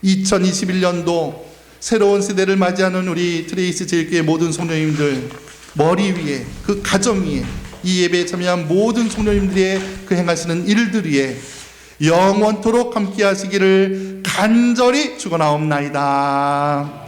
2021년도 새로운 세대를 맞이하는 우리 트레이스 제일교회 모든 성령님들 머리 위에 그 가정 위에 이 예배에 참여한 모든 성령님들의 그 행하시는 일들 위에 영원토록 함께 하시기를 간절히 축원하옵나이다.